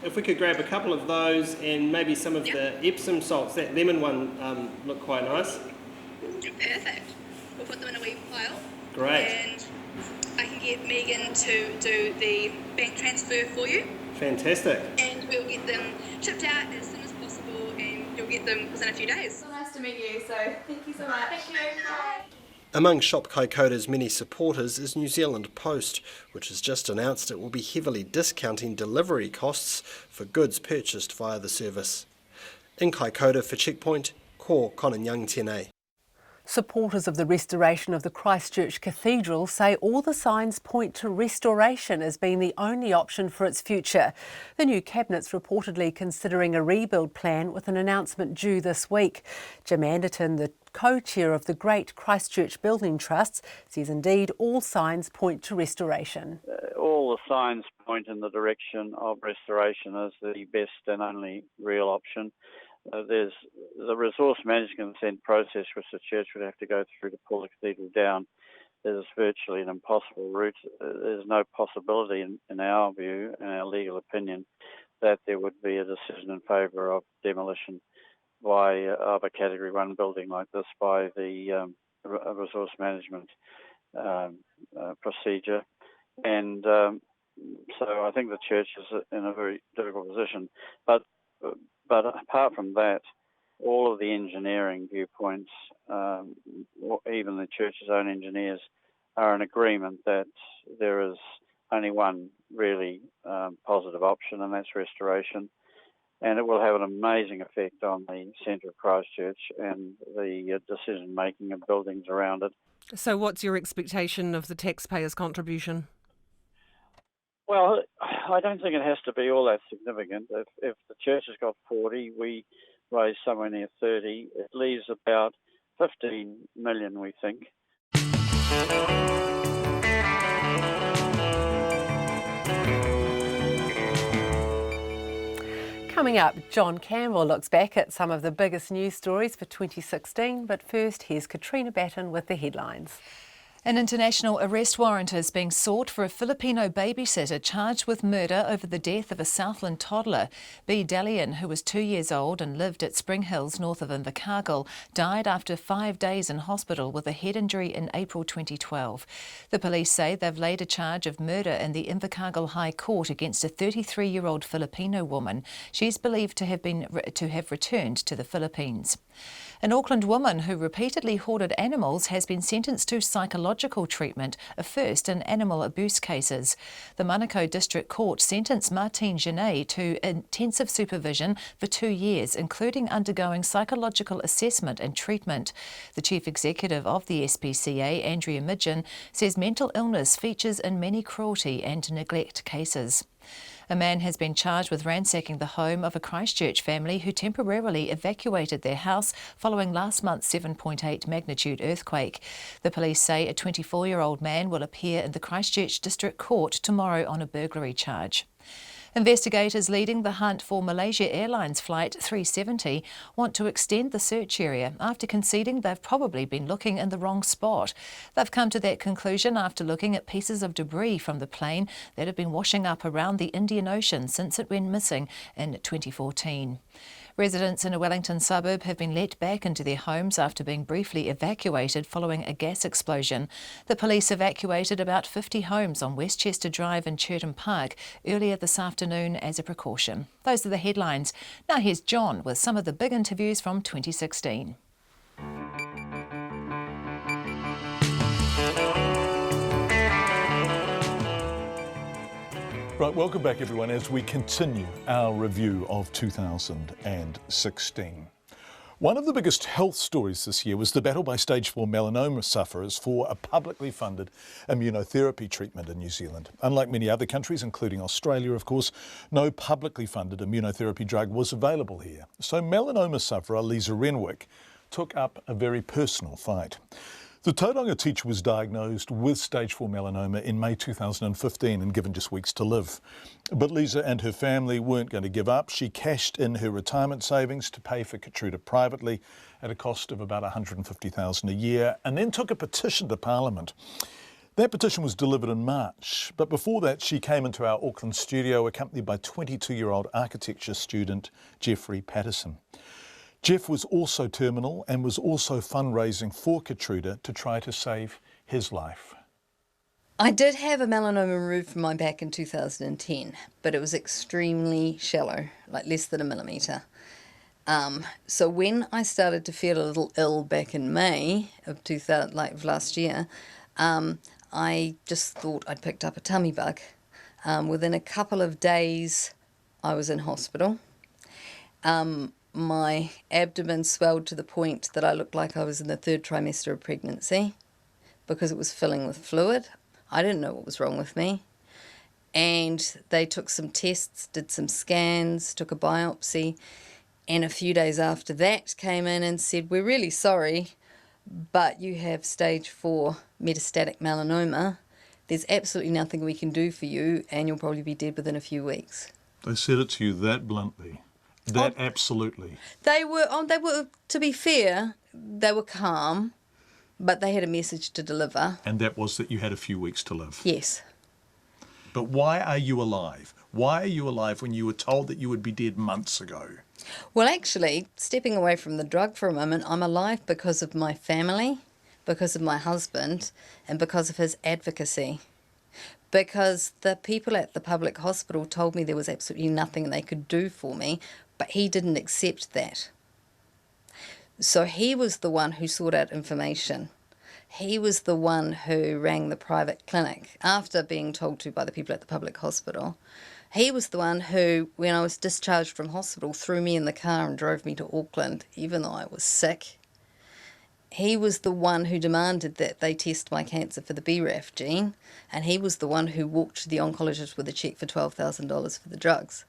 Speaker 5: if we could grab a couple of those and maybe some of the Epsom salts, that lemon one looked quite nice.
Speaker 11: Perfect. We'll put them in a wee pile.
Speaker 5: Great.
Speaker 11: And I can get Megan to do the bank transfer for you.
Speaker 5: Fantastic.
Speaker 11: And we'll get them shipped out as soon as possible, and you'll get them within a few days. So nice to meet you, so thank you so much. Thank you. Bye.
Speaker 5: Among Shop Kaikoura's many supporters is New Zealand Post, which has just announced it will be heavily discounting delivery costs for goods purchased via the service. In Kaikoura for Checkpoint, ko Colin Young tēnei.
Speaker 4: Supporters of the restoration of the Christchurch Cathedral say all the signs point to restoration as being the only option for its future. The new cabinet's reportedly considering a rebuild plan with an announcement due this week. Jim Anderton, the co-chair of the Great Christchurch Building Trusts, says indeed all signs point to restoration.
Speaker 13: All the signs point in the direction of restoration as the best and only real option. There's the resource management consent process which the church would have to go through to pull the cathedral down. Is virtually an impossible route. There's no possibility, in our view, in our legal opinion, that there would be a decision in favour of demolition of a Category 1 building like this by the resource management procedure. And So I think the church is in a very difficult position. But apart from that, all of the engineering viewpoints, even the church's own engineers, are in agreement that there is only one really positive option, and that's restoration. And it will have an amazing effect on the centre of Christchurch and the decision-making of buildings around it.
Speaker 14: So what's your expectation of the taxpayers' contribution?
Speaker 13: Well, I don't think it has to be all that significant. If the church has got 40, we raise somewhere near 30. It leaves about 15 million, we think.
Speaker 4: Coming up, John Campbell looks back at some of the biggest news stories for 2016, but first here's Katrina Batten with the headlines.
Speaker 15: An international arrest warrant is being sought for a Filipino babysitter charged with murder over the death of a Southland toddler. B. Dalian, who was 2 years old and lived at Spring Hills north of Invercargill, died after 5 days in hospital with a head injury in April 2012. The police say they've laid a charge of murder in the Invercargill High Court against a 33-year-old Filipino woman. She's believed to have returned to the Philippines. An Auckland woman who repeatedly hoarded animals has been sentenced to psychological treatment, a first in animal abuse cases. The Manukau District Court sentenced Martine Genet to intensive supervision for 2 years, including undergoing psychological assessment and treatment. The chief executive of the SPCA, Andrea Midgen, says mental illness features in many cruelty and neglect cases. A man has been charged with ransacking the home of a Christchurch family who temporarily evacuated their house following last month's 7.8 magnitude earthquake. The police say a 24-year-old man will appear in the Christchurch District Court tomorrow on a burglary charge. Investigators leading the hunt for Malaysia Airlines Flight 370 want to extend the search area after conceding they've probably been looking in the wrong spot. They've come to that conclusion after looking at pieces of debris from the plane that have been washing up around the Indian Ocean since it went missing in 2014. Residents in a Wellington suburb have been let back into their homes after being briefly evacuated following a gas explosion. The police evacuated about 50 homes on Westchester Drive in Churton Park earlier this afternoon as a precaution. Those are the headlines. Now here's John with some of the big interviews from 2016.
Speaker 16: Right, welcome back everyone as we continue our review of 2016. One of the biggest health stories this year was the battle by stage 4 melanoma sufferers for a publicly funded immunotherapy treatment in New Zealand. Unlike many other countries, including Australia of course, no publicly funded immunotherapy drug was available here. So melanoma sufferer Lisa Renwick took up a very personal fight. The Tauranga teacher was diagnosed with stage 4 melanoma in May 2015 and given just weeks to live. But Lisa and her family weren't going to give up. She cashed in her retirement savings to pay for Katrina privately at a cost of about $150,000 a year and then took a petition to Parliament. That petition was delivered in March, but before that she came into our Auckland studio accompanied by 22-year-old architecture student Jeffrey Patterson. Jeff was also terminal and was also fundraising for Katrina to try to save his life.
Speaker 17: I did have a melanoma removed from my back in 2010, but it was extremely shallow, like less than a millimetre. So when I started to feel a little ill back in May of last year, I just thought I'd picked up a tummy bug. Within a couple of days, I was in hospital. My abdomen swelled to the point that I looked like I was in the 3rd trimester of pregnancy because it was filling with fluid. I didn't know what was wrong with me. And they took some tests, did some scans, took a biopsy, and a few days after that came in and said, "We're really sorry, but you have stage 4 metastatic melanoma. There's absolutely nothing we can do for you, and you'll probably be dead within a few weeks."
Speaker 16: They said it to you that bluntly? That absolutely?
Speaker 17: They were, to be fair, they were calm, but they had a message to deliver.
Speaker 16: And that was that you had a few weeks to live?
Speaker 17: Yes.
Speaker 16: But why are you alive? Why are you alive when you were told that you would be dead months ago?
Speaker 17: Well, actually, stepping away from the drug for a moment, I'm alive because of my family, because of my husband, and because of his advocacy. because the people at the public hospital told me there was absolutely nothing they could do for me, but he didn't accept that. So he was the one who sought out information. He was the one who rang the private clinic after being told to by the people at the public hospital. He was the one who, when I was discharged from hospital, threw me in the car and drove me to Auckland, even though I was sick. He was the one who demanded that they test my cancer for the BRAF gene, and he was the one who walked to the oncologist with a cheque for $12,000 for the drugs.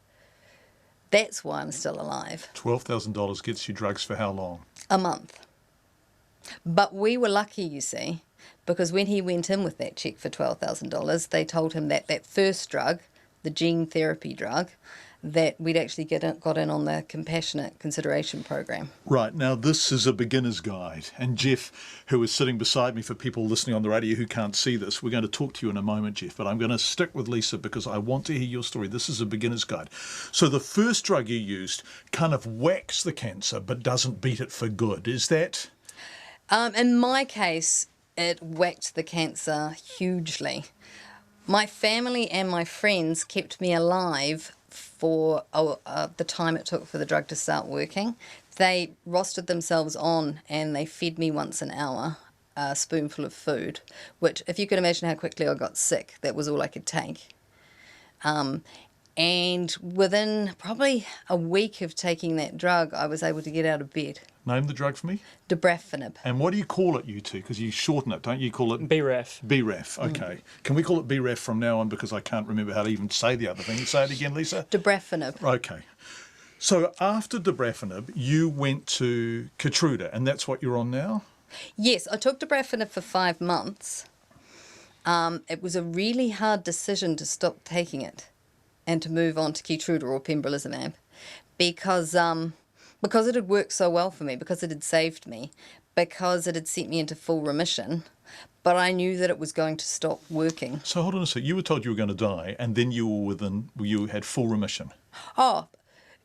Speaker 17: That's why I'm still alive.
Speaker 16: $12,000 gets you drugs for how long?
Speaker 17: A month. But we were lucky, you see, because when he went in with that cheque for $12,000, they told him that that first drug, the gene therapy drug, that we'd actually got in on the compassionate consideration program.
Speaker 16: Right, now this is a beginner's guide, and Jeff, who is sitting beside me for people listening on the radio who can't see this, we're going to talk to you in a moment, Jeff, but I'm going to stick with Lisa because I want to hear your story. This is a beginner's guide. So the first drug you used kind of whacks the cancer but doesn't beat it for good, is that?
Speaker 17: In my case, it whacked the cancer hugely. My family and my friends kept me alive for the time it took for the drug to start working. They rostered themselves on and they fed me once an hour a spoonful of food, which, if you can imagine how quickly I got sick, that was all I could take. And within probably a week of taking that drug, I was able to get out of bed.
Speaker 16: Name the drug for me.
Speaker 17: Dabrafenib.
Speaker 16: And what do you call it, you two? Because you shorten it, don't you? Call it
Speaker 3: BRAF.
Speaker 16: BRAF, okay. Can we call it BRAF from now on because I can't remember how to even say the other thing. Say it again, Lisa.
Speaker 17: Dabrafenib.
Speaker 16: Okay. So after dabrafenib, you went to Keytruda, and that's what you're on now?
Speaker 17: Yes, I took dabrafenib for 5 months. It was a really hard decision to stop taking it and to move on to Keytruda or pembrolizumab because it had worked so well for me, because it had saved me, because it had sent me into full remission, but I knew that it was going to stop working.
Speaker 16: So hold on a sec. You were told you were going to die, and then you had full remission.
Speaker 17: Oh,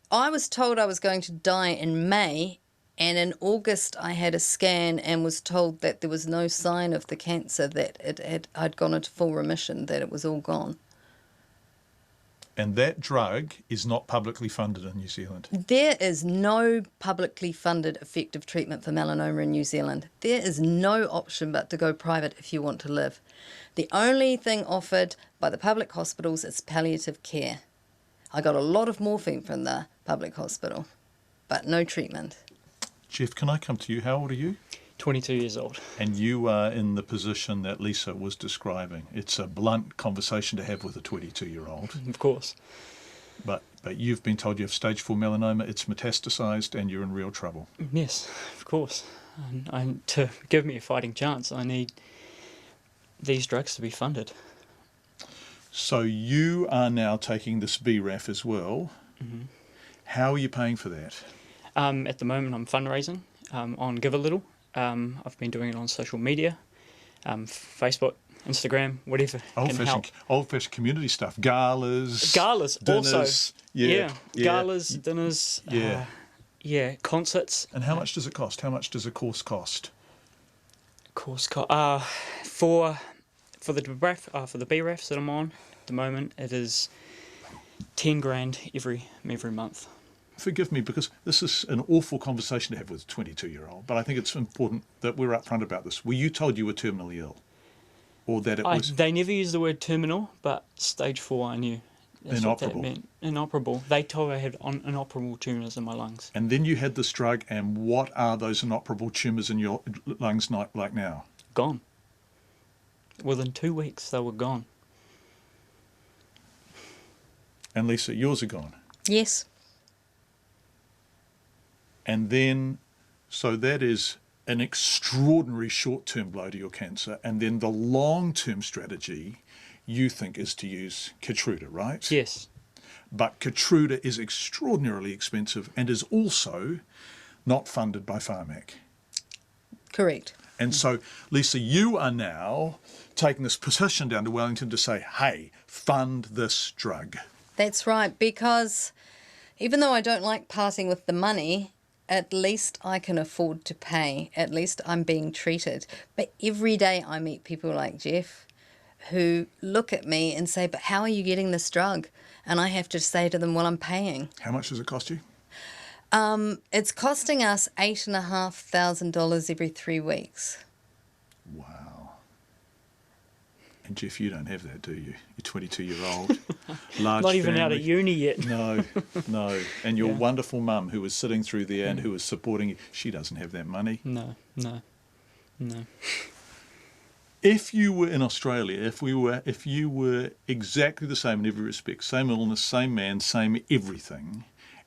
Speaker 17: I was told I was going to die in May, and in August I had a scan and was told that there was no sign of the cancer, that I'd gone into full remission, that it was all gone.
Speaker 16: And that drug is not publicly funded in New Zealand.
Speaker 17: There is no publicly funded effective treatment for melanoma in New Zealand. There is no option but to go private if you want to live. The only thing offered by the public hospitals is palliative care. I got a lot of morphine from the public hospital, but no treatment.
Speaker 16: Jeff, can I come to you? How old are you?
Speaker 3: 22 years old.
Speaker 16: And you are in the position that Lisa was describing. It's a blunt conversation to have with a 22-year-old.
Speaker 3: Of course.
Speaker 16: But you've been told you have stage 4 melanoma, it's metastasised, and you're in real trouble.
Speaker 3: Yes, of course. And to give me a fighting chance, I need these drugs to be funded.
Speaker 16: So you are now taking this BRAF as well.
Speaker 3: Mm-hmm.
Speaker 16: How are you paying for that?
Speaker 3: At the moment, I'm fundraising on Give a Little. I've been doing it on social media, Facebook, Instagram, whatever can help.
Speaker 16: Old-fashioned community stuff, galas,
Speaker 3: dinners,
Speaker 16: also,
Speaker 3: galas, dinners, concerts.
Speaker 16: And how much does it cost? How much does a course cost?
Speaker 3: For the BRAFs that I'm on at the moment, it is $10,000 every month.
Speaker 16: Forgive me, because this is an awful conversation to have with a 22-year-old, but I think it's important that we're upfront about this. Were you told you were terminally ill? Or that it was...
Speaker 3: They never used the word terminal, but stage 4 I knew. That's
Speaker 16: inoperable.
Speaker 3: What that meant. Inoperable. They told I had inoperable tumours in my lungs.
Speaker 16: And then you had this drug, and what are those inoperable tumours in your lungs like now?
Speaker 3: Gone. Within 2 weeks, they were gone.
Speaker 16: And Lisa, yours are gone?
Speaker 17: Yes.
Speaker 16: And then, so that is an extraordinary short-term blow to your cancer. And then the long-term strategy, you think, is to use Keytruda, right?
Speaker 3: Yes.
Speaker 16: But Keytruda is extraordinarily expensive and is also not funded by Pharmac.
Speaker 17: Correct.
Speaker 16: And so, Lisa, you are now taking this petition down to Wellington to say, hey, fund this drug.
Speaker 17: That's right, because even though I don't like parting with the money, at least I can afford to pay. At least I'm being treated. But every day I meet people like Jeff who look at me and say, but how are you getting this drug? And I have to say to them, well, I'm paying.
Speaker 16: How much does it cost you?
Speaker 17: It's costing us $8,500 every 3 weeks.
Speaker 16: Wow. And Jeff, you don't have that, do you? You're 22-year-old, large
Speaker 3: Not even
Speaker 16: family.
Speaker 3: out of uni yet.
Speaker 16: No. And your wonderful mum who was sitting through there and who was supporting you, she doesn't have that money.
Speaker 3: No.
Speaker 16: If you were in Australia, if you were exactly the same in every respect, same illness, same man, same everything,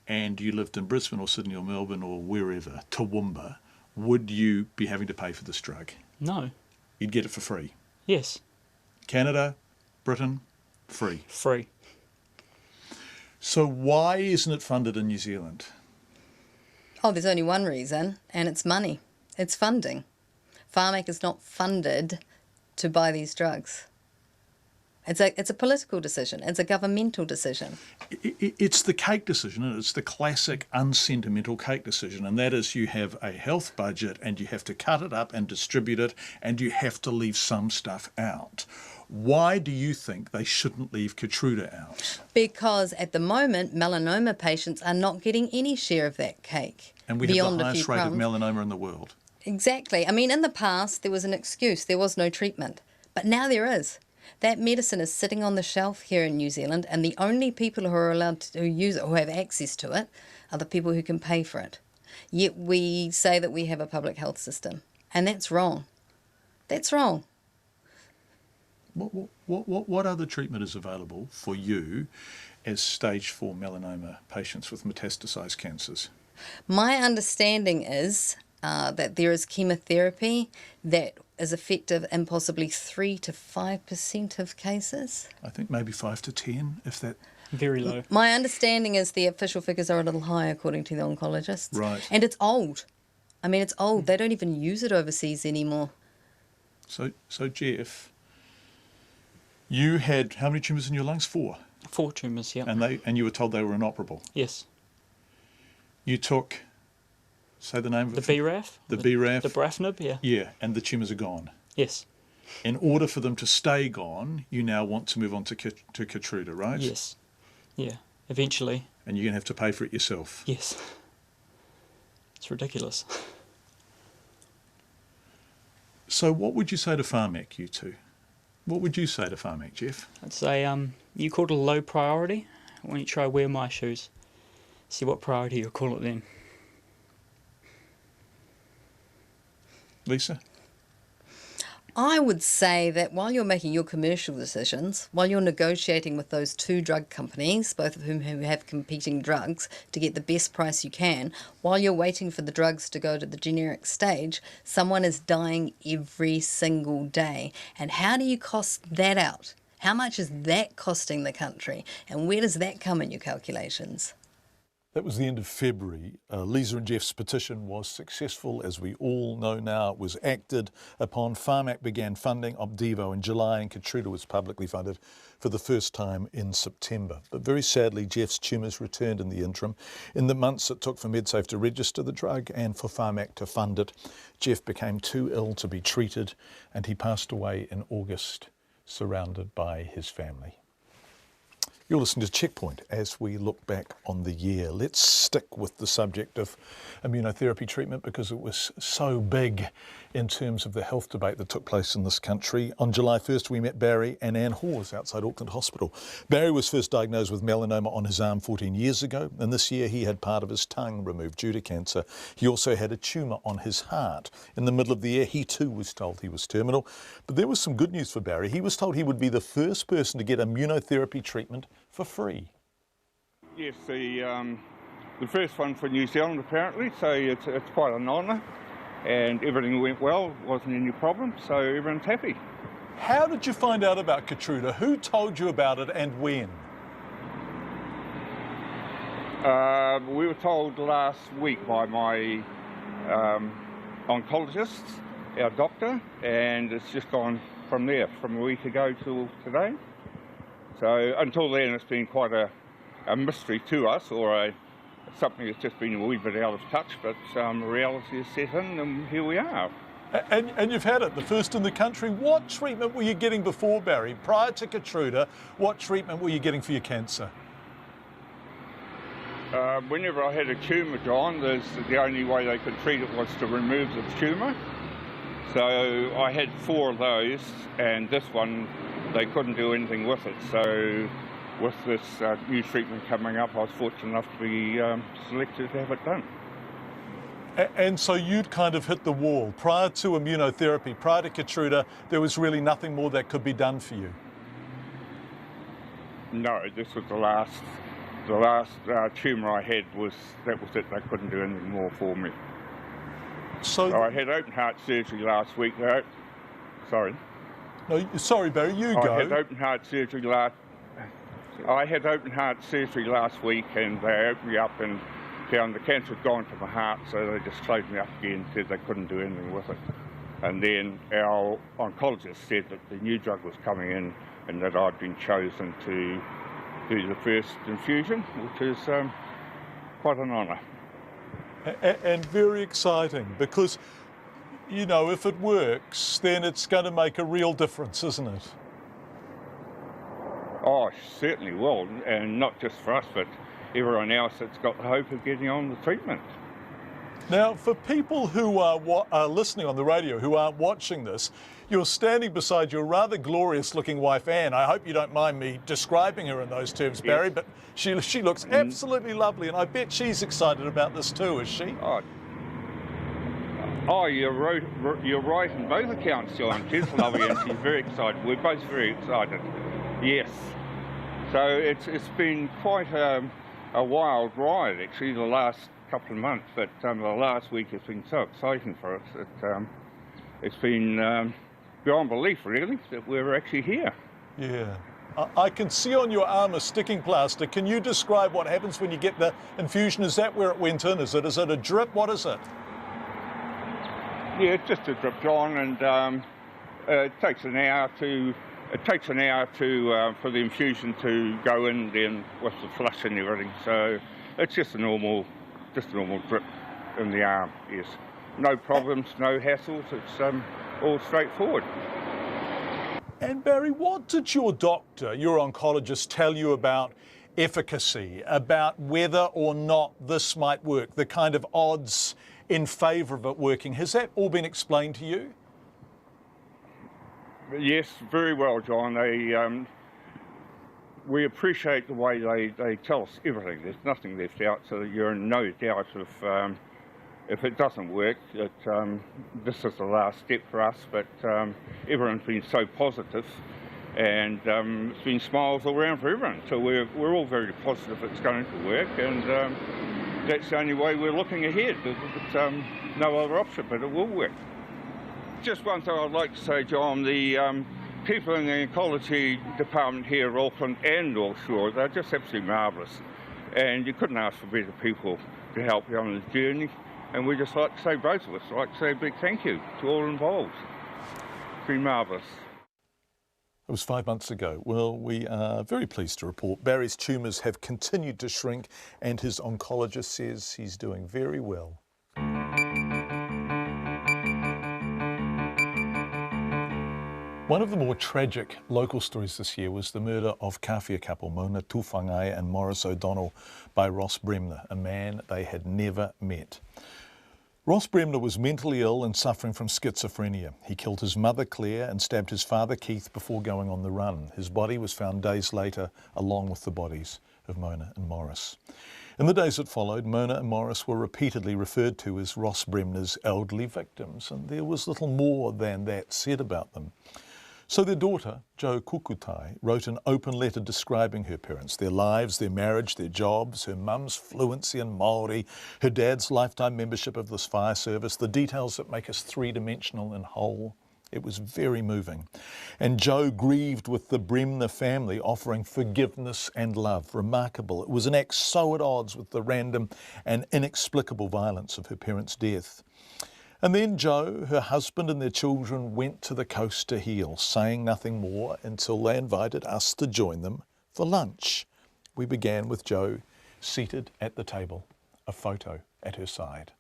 Speaker 16: and you lived in Brisbane or Sydney or Melbourne or wherever, Toowoomba, would you be having to pay for this drug?
Speaker 3: No.
Speaker 16: You'd get it for free?
Speaker 3: Yes.
Speaker 16: Canada, Britain, free?
Speaker 3: Free.
Speaker 16: So why isn't it funded in New Zealand?
Speaker 17: Oh, there's only one reason, and it's money. It's funding. Pharmac is not funded to buy these drugs. It's a political decision. It's a governmental decision.
Speaker 16: It's the cake decision, and it's the classic unsentimental cake decision, and that is you have a health budget and you have to cut it up and distribute it, and you have to leave some stuff out. Why do you think they shouldn't leave Keytruda out?
Speaker 17: Because at the moment, melanoma patients are not getting any share of that cake.
Speaker 16: And we have the highest rate of melanoma in the world.
Speaker 17: Exactly. I mean, in the past, there was an excuse. There was no treatment. But now there is. That medicine is sitting on the shelf here in New Zealand, and the only people who are allowed to use it, who have access to it, are the people who can pay for it. Yet we say that we have a public health system, and that's wrong. That's wrong.
Speaker 16: What other treatment is available for you as stage 4 melanoma patients with metastasised cancers?
Speaker 17: My understanding is that there is chemotherapy that is effective in possibly 3 to 5% of cases.
Speaker 16: I think maybe 5 to 10, if that...
Speaker 3: Very low.
Speaker 17: My understanding is the official figures are a little high, according to the oncologists.
Speaker 16: Right.
Speaker 17: And it's old. I mean, it's old. They don't even use it overseas anymore.
Speaker 16: So Jeff, you had how many tumours in your lungs? 4?
Speaker 3: 4 tumours, yeah.
Speaker 16: And you were told they were inoperable?
Speaker 3: Yes.
Speaker 16: You took... Say the name of it.
Speaker 3: The BRAF?
Speaker 16: The BRAF.
Speaker 3: The BRAFNib, yeah.
Speaker 16: Yeah, and the tumours are gone.
Speaker 3: Yes.
Speaker 16: In order for them to stay gone, you now want to move on to Keytruda, right?
Speaker 3: Yes. Yeah, eventually.
Speaker 16: And you're going to have to pay for it yourself.
Speaker 3: Yes. It's ridiculous.
Speaker 16: So what would you say to Pharmac, you two? What would you say to Pharmac, Jeff?
Speaker 3: I'd say you called it a low priority. Why don't you try wear my shoes? See what priority you'll call it then.
Speaker 16: Lisa?
Speaker 17: I would say that while you're making your commercial decisions, while you're negotiating with those 2 drug companies, both of whom have competing drugs, to get the best price you can, while you're waiting for the drugs to go to the generic stage, someone is dying every single day. And how do you cost that out? How much is that costing the country? And where does that come in your calculations?
Speaker 16: That was the end of February. Lisa and Jeff's petition was successful. As we all know now, it was acted upon. Pharmac began funding Opdivo in July, and Keytruda was publicly funded for the first time in September. But very sadly, Jeff's tumours returned in the interim. In the months it took for MedSafe to register the drug and for Pharmac to fund it, Jeff became too ill to be treated, and he passed away in August, surrounded by his family. You're listening to Checkpoint as we look back on the year. Let's stick with the subject of immunotherapy treatment because it was so big in terms of the health debate that took place in this country. On July 1st, we met Barry and Anne Hawes outside Auckland Hospital. Barry was first diagnosed with melanoma on his arm 14 years ago, and this year he had part of his tongue removed due to cancer. He also had a tumour on his heart. In the middle of the year, he too was told he was terminal. But there was some good news for Barry. He was told he would be the first person to get immunotherapy treatment for free.
Speaker 12: Yes, the first one for New Zealand apparently, so it's quite an honour, and everything went well, wasn't any problem, so everyone's happy.
Speaker 16: How did you find out about Keytruda? Who told you about it and when?
Speaker 12: We were told last week by my oncologist, our doctor, and it's just gone from there, from a week ago till today. So until then, it's been quite a mystery to us, or something that's just been a wee bit out of touch, but reality is set in, and here we are.
Speaker 16: And you've had it, the first in the country. What treatment were you getting before, Barry? Prior to Keytruda, what treatment were you getting for your cancer?
Speaker 12: Whenever I had a tumour, John, the only way they could treat it was to remove the tumour. So I had 4 of those, and this one, they couldn't do anything with it. So with this new treatment coming up, I was fortunate enough to be selected to have it done.
Speaker 16: And so you'd kind of hit the wall. Prior to immunotherapy, prior to Keytruda, there was really nothing more that could be done for you?
Speaker 12: No, this was the last tumour I had that was it. They couldn't do anything more for me. So I had open heart surgery last week. Sorry.
Speaker 16: No, sorry, Barry. You go.
Speaker 12: I had open heart surgery last week, and they opened me up and found the cancer had gone to my heart, so they just closed me up again. Said they couldn't do anything with it. And then our oncologist said that the new drug was coming in, and that I'd been chosen to do the first infusion, which is quite an honour.
Speaker 16: And very exciting, because, if it works, then it's going to make a real difference, isn't it?
Speaker 12: Oh, certainly will, and not just for us, but everyone else that's got the hope of getting on the treatment.
Speaker 16: Now, for people who are listening on the radio, who aren't watching this, you're standing beside your rather glorious-looking wife, Anne. I hope you don't mind me describing her in those terms, Barry, yes. But she looks absolutely lovely, and I bet she's excited about this too, is she?
Speaker 12: Oh, you're right in both accounts, John. She's lovely, and she's very excited. We're both very excited. Yes. So it's been quite a wild ride, actually, the last couple of months, but the last week has been so exciting for us that it's been beyond belief, really, that we're actually here.
Speaker 16: Yeah. I can see on your arm a sticking plaster. Can you describe what happens when you get the infusion? Is that where it went in? Is it a drip? What is it?
Speaker 12: Yeah, it's just a drip, John, and it takes an hour for the infusion to go in, then with the flush and everything. So it's just a normal drip in the arm. Yes, no problems, no hassles. It's all straightforward.
Speaker 16: And Barry, what did your doctor, your oncologist, tell you about efficacy, about whether or not this might work, the kind of odds in favour of it working? Has that all been explained to you?
Speaker 12: Yes, very well, John. We appreciate the way they tell us everything. There's nothing left out, so you're in no doubt if it doesn't work, that this is the last step for us. But everyone's been so positive, and it's been smiles all around for everyone. So we're all very positive it's going to work, and that's the only way we're looking ahead. There's no other option, but it will work. Just one thing I'd like to say, John, the people in the oncology department here at Auckland and North Shore, they're just absolutely marvellous. And you couldn't ask for better people to help you on this journey. And we just like to say, both of us, like to say a big thank you to all involved. It's been marvellous.
Speaker 16: It was 5 months ago. Well, we are very pleased to report Barry's tumours have continued to shrink, and his oncologist says he's doing very well. One of the more tragic local stories this year was the murder of kawhia couple Mona Tuwhangai and Morris O'Donnell by Ross Bremner, a man they had never met. Ross Bremner was mentally ill and suffering from schizophrenia. He killed his mother Claire and stabbed his father Keith before going on the run. His body was found days later, along with the bodies of Mona and Morris. In the days that followed, Mona and Morris were repeatedly referred to as Ross Bremner's elderly victims, and there was little more than that said about them. So their daughter, Jo Kukutai, wrote an open letter describing her parents, their lives, their marriage, their jobs, her mum's fluency in Māori, her dad's lifetime membership of this fire service, the details that make us three-dimensional and whole. It was very moving. And Jo grieved with the Bremner family, offering forgiveness and love. Remarkable. It was an act so at odds with the random and inexplicable violence of her parents' death. And then Jo, her husband and their children went to the coast to heal, saying nothing more until they invited us to join them for lunch. We began with Jo seated at the table, a photo at her side.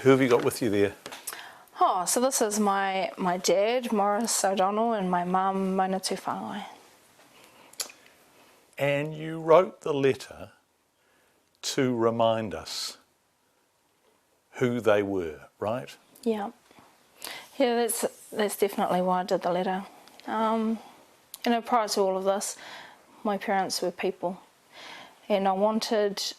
Speaker 16: Who have you got with you there?
Speaker 1: Oh, so this is my dad, Morris O'Donnell, and my mum, Mona Tūwhāngai.
Speaker 16: And you wrote the letter to remind us who they were, right?
Speaker 1: Yeah. Yeah, that's definitely why I did the letter. Prior to all of this, my parents were people, and I wanted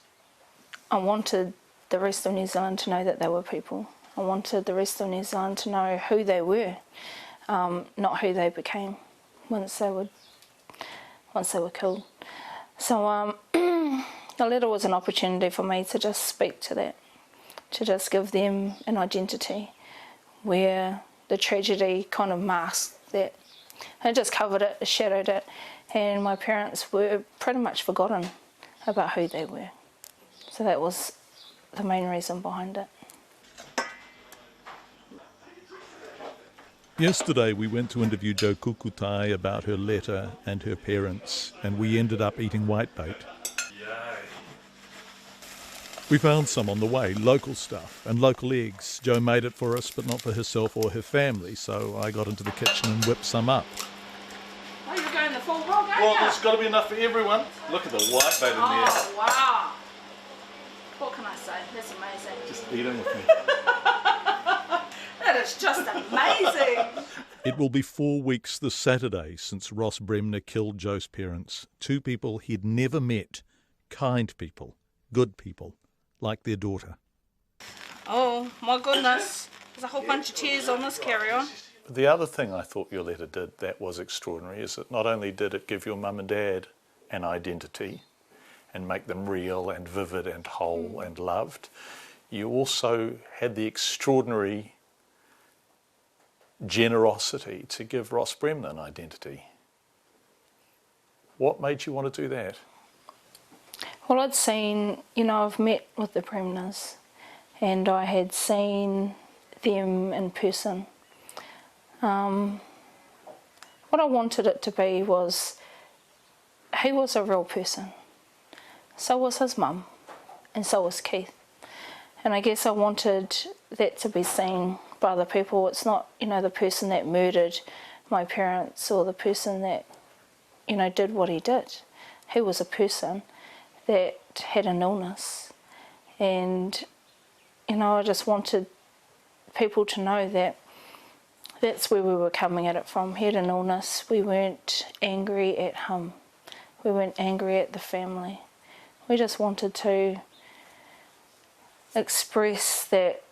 Speaker 1: the rest of New Zealand to know that they were people. I wanted the rest of New Zealand to know who they were, not who they became once they were killed. So the letter was an opportunity for me to just speak to that, to just give them an identity where the tragedy kind of masked that. It just covered it, shadowed it, and my parents were pretty much forgotten about who they were. So that was the main reason behind it.
Speaker 16: Yesterday we went to interview Jo Kukutai about her letter and her parents, and we ended up eating whitebait. We found some on the way, local stuff and local eggs. Jo made it for us, but not for herself or her family, so I got into the kitchen and whipped some up.
Speaker 1: Oh, you're going the full hog, aren't
Speaker 16: Well, there's got to be enough for everyone. Look at the whitebait in there.
Speaker 1: Oh, wow. What can I say? That's amazing.
Speaker 16: Just eat in with me.
Speaker 1: That is just amazing.
Speaker 16: It will be 4 weeks this Saturday since Ross Bremner killed Jo's parents. Two people he'd never met. Kind people. Good people. Like their daughter.
Speaker 1: Oh, my goodness. There's a whole bunch of tears on this carry-on.
Speaker 16: The other thing I thought your letter did that was extraordinary is that not only did it give your mum and dad an identity and make them real and vivid and whole and loved, you also had the extraordinary generosity to give Ross Bremner an identity. What made you want to do that?
Speaker 1: Well, I'd seen, I've met with the Bremners and I had seen them in person. What I wanted it to be was, he was a real person. So was his mum, and so was Keith. And I guess I wanted that to be seen by the people. It's not, the person that murdered my parents or the person that, did what he did. He was a person that had an illness. And, I just wanted people to know that that's where we were coming at it from. He had an illness. We weren't angry at him. We weren't angry at the family. We just wanted to express that,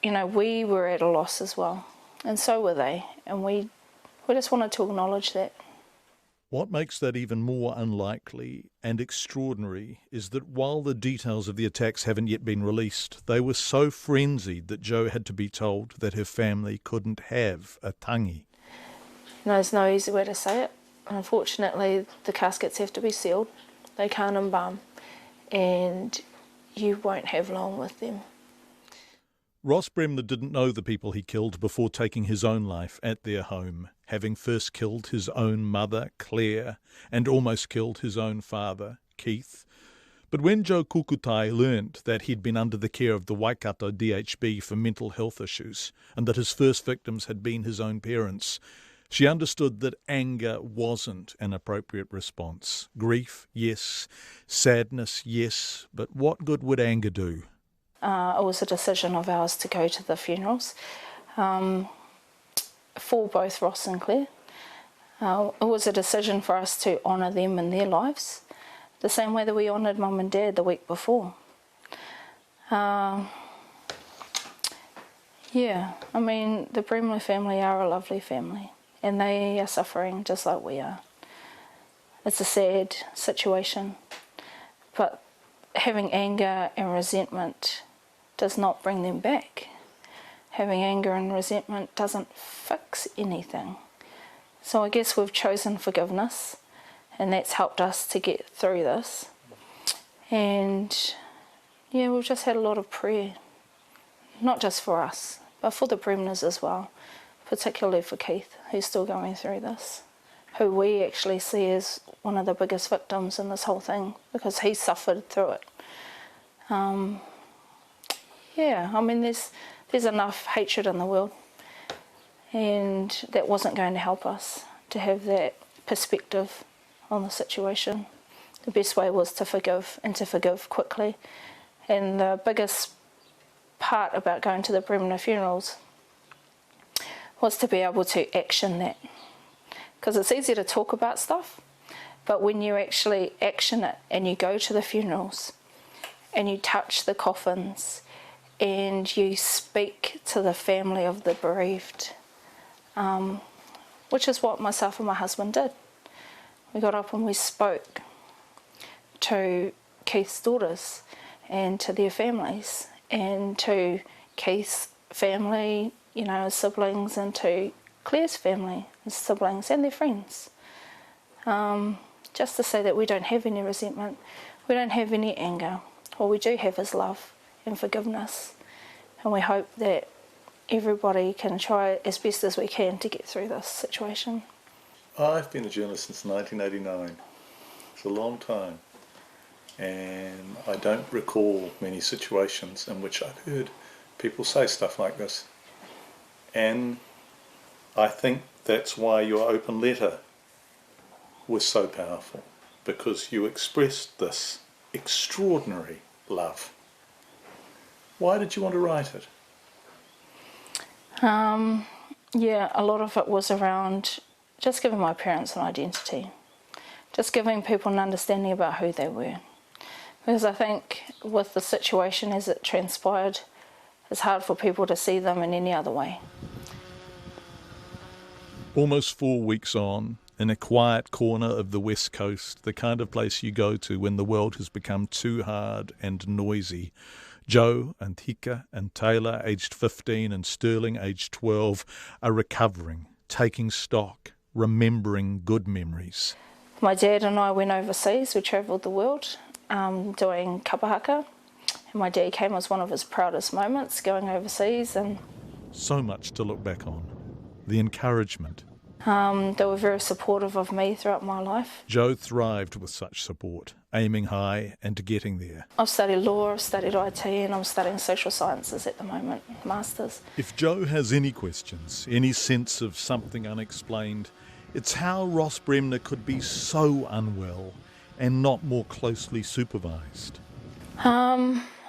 Speaker 1: we were at a loss as well. And so were they. And we just wanted to acknowledge that.
Speaker 16: What makes that even more unlikely and extraordinary is that while the details of the attacks haven't yet been released, they were so frenzied that Jo had to be told that her family couldn't have a tangi.
Speaker 1: There's no easy way to say it. Unfortunately, the caskets have to be sealed. They can't embalm. And you won't have long with them.
Speaker 16: Ross Bremner didn't know the people he killed before taking his own life at their home, having first killed his own mother, Claire, and almost killed his own father, Keith. But when Jo Kukutai learnt that he'd been under the care of the Waikato DHB for mental health issues, and that his first victims had been his own parents, she understood that anger wasn't an appropriate response. Grief, yes. Sadness, yes. But what good would anger do?
Speaker 1: It was a decision of ours to go to the funerals for both Ross and Claire. It was a decision for us to honour them in their lives, the same way that we honoured Mum and Dad the week before. The Bremner family are a lovely family, and they are suffering just like we are. It's a sad situation, but having anger and resentment does not bring them back. Having anger and resentment doesn't fix anything. So I guess we've chosen forgiveness, and that's helped us to get through this. And we've just had a lot of prayer, not just for us, but for the Bremners as well, particularly for Keith, who's still going through this, who we actually see as one of the biggest victims in this whole thing, because he suffered through it. there's enough hatred in the world, and that wasn't going to help us to have that perspective on the situation. The best way was to forgive, and to forgive quickly. And the biggest part about going to the Bremner funerals was to be able to action that. Because it's easy to talk about stuff, but when you actually action it and you go to the funerals and you touch the coffins and you speak to the family of the bereaved, which is what myself and my husband did. We got up and we spoke to Keith's daughters and to their families, and to Keith's family, you know, his siblings, and to Claire's family, his siblings and their friends. Just to say that we don't have any resentment, we don't have any anger. All we do have is love and forgiveness, and we hope that everybody can try as best as we can to get through this situation.
Speaker 16: I've been a journalist since 1989. It's a long time. And I don't recall many situations in which I've heard people say stuff like this. And I think that's why your open letter was so powerful, because you expressed this extraordinary love. Why did you want to write it?
Speaker 1: Yeah, a lot of it was around just giving my parents an identity, just giving people an understanding about who they were. Because I think with the situation as it transpired, it's hard for people to see them in any other way.
Speaker 16: Almost 4 weeks on, in a quiet corner of the West Coast, the kind of place you go to when the world has become too hard and noisy, Joe and Hika and Taylor, aged 15, and Sterling, aged 12, are recovering, taking stock, remembering good memories.
Speaker 1: My dad and I went overseas. We travelled the world doing kapahaka, and my dad came as one of his proudest moments, going overseas. And
Speaker 16: so much to look back on. The encouragement.
Speaker 1: They were very supportive of me throughout my life.
Speaker 16: Joe thrived with such support, aiming high and getting there.
Speaker 1: I've studied law, I've studied IT, and I'm studying social sciences at the moment, masters.
Speaker 16: If Joe has any questions, any sense of something unexplained, it's how Ross Bremner could be so unwell and not more closely supervised.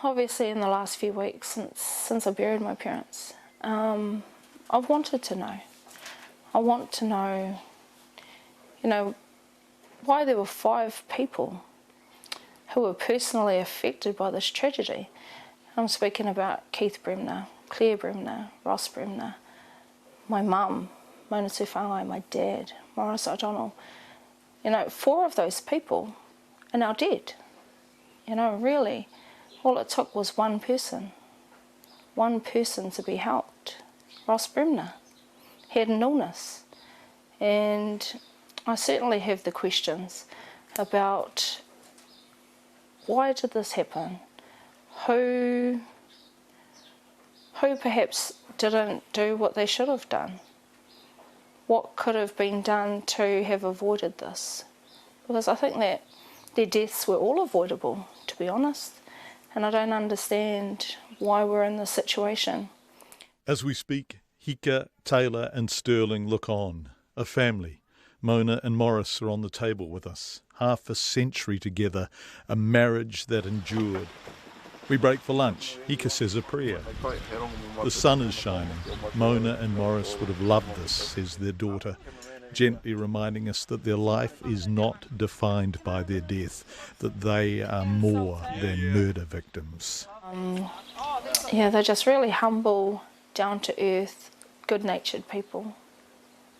Speaker 1: Obviously in the last few weeks since I buried my parents, I've wanted to know. I want to know, why there were 5 people who were personally affected by this tragedy. I'm speaking about Keith Bremner, Claire Bremner, Ross Bremner, my mum, Mona Tufangai, my dad, Morris O'Donnell. 4 of those people are now dead. Really, all it took was one person to be helped. Ross Bremner. He had an illness, and I certainly have the questions about why did this happen? Who perhaps didn't do what they should have done? What could have been done to have avoided this? Because I think that their deaths were all avoidable, to be honest, and I don't understand why we're in this situation.
Speaker 16: As we speak, Hika, Taylor and Sterling look on. A family. Mona and Morris are on the table with us. Half a century together. A marriage that endured. We break for lunch. Hika says a prayer. The sun is shining. Mona and Morris would have loved this, says their daughter, gently reminding us that their life is not defined by their death, that they are more than murder victims.
Speaker 1: They're just really humble, down-to-earth, good-natured people.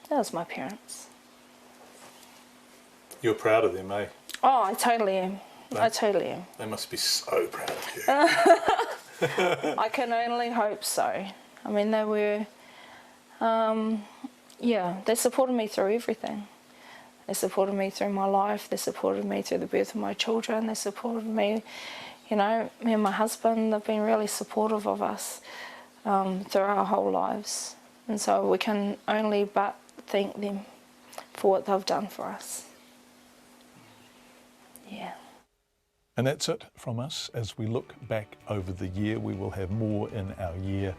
Speaker 1: That was my parents.
Speaker 16: You're proud of them, eh?
Speaker 1: Oh, I totally am. I totally am.
Speaker 16: They must be so proud of you.
Speaker 1: I can only hope so. I mean, they were... they supported me through everything. They supported me through my life. They supported me through the birth of my children. They supported me, me and my husband. They've been really supportive of us through our whole lives. And so we can only but thank them for what they've done for us. Yeah.
Speaker 16: And that's it from us. As we look back over the year, we will have more in our year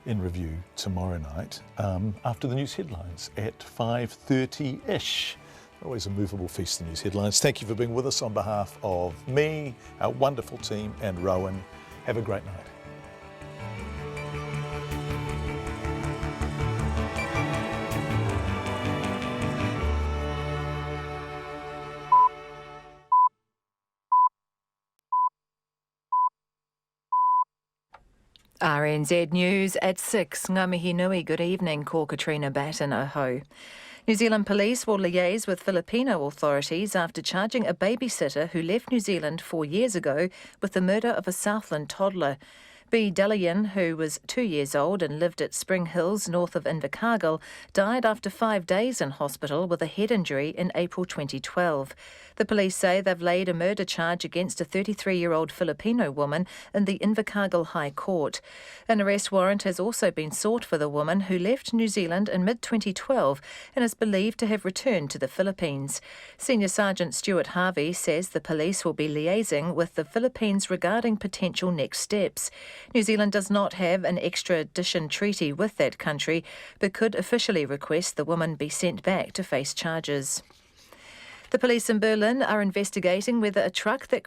Speaker 16: in review tomorrow night after the news headlines at 5:30-ish. Always a movable feast, the news headlines. Thank you for being with us on behalf of me, our wonderful team, and Rowan. Have a great night.
Speaker 15: RNZ News at 6. Ngā mihi nui, good evening, ko Katrina Batten Oho. New Zealand Police will liaise with Filipino authorities after charging a babysitter who left New Zealand 4 years ago with the murder of a Southland toddler. B. Delian, who was 2 years old and lived at Spring Hills north of Invercargill, died after 5 days in hospital with a head injury in April 2012. The police say they've laid a murder charge against a 33-year-old Filipino woman in the Invercargill High Court. An arrest warrant has also been sought for the woman who left New Zealand in mid-2012 and is believed to have returned to the Philippines. Senior Sergeant Stuart Harvey says the police will be liaising with the Philippines regarding potential next steps. New Zealand does not have an extradition treaty with that country, but could officially request the woman be sent back to face charges. The police in Berlin are investigating whether a truck that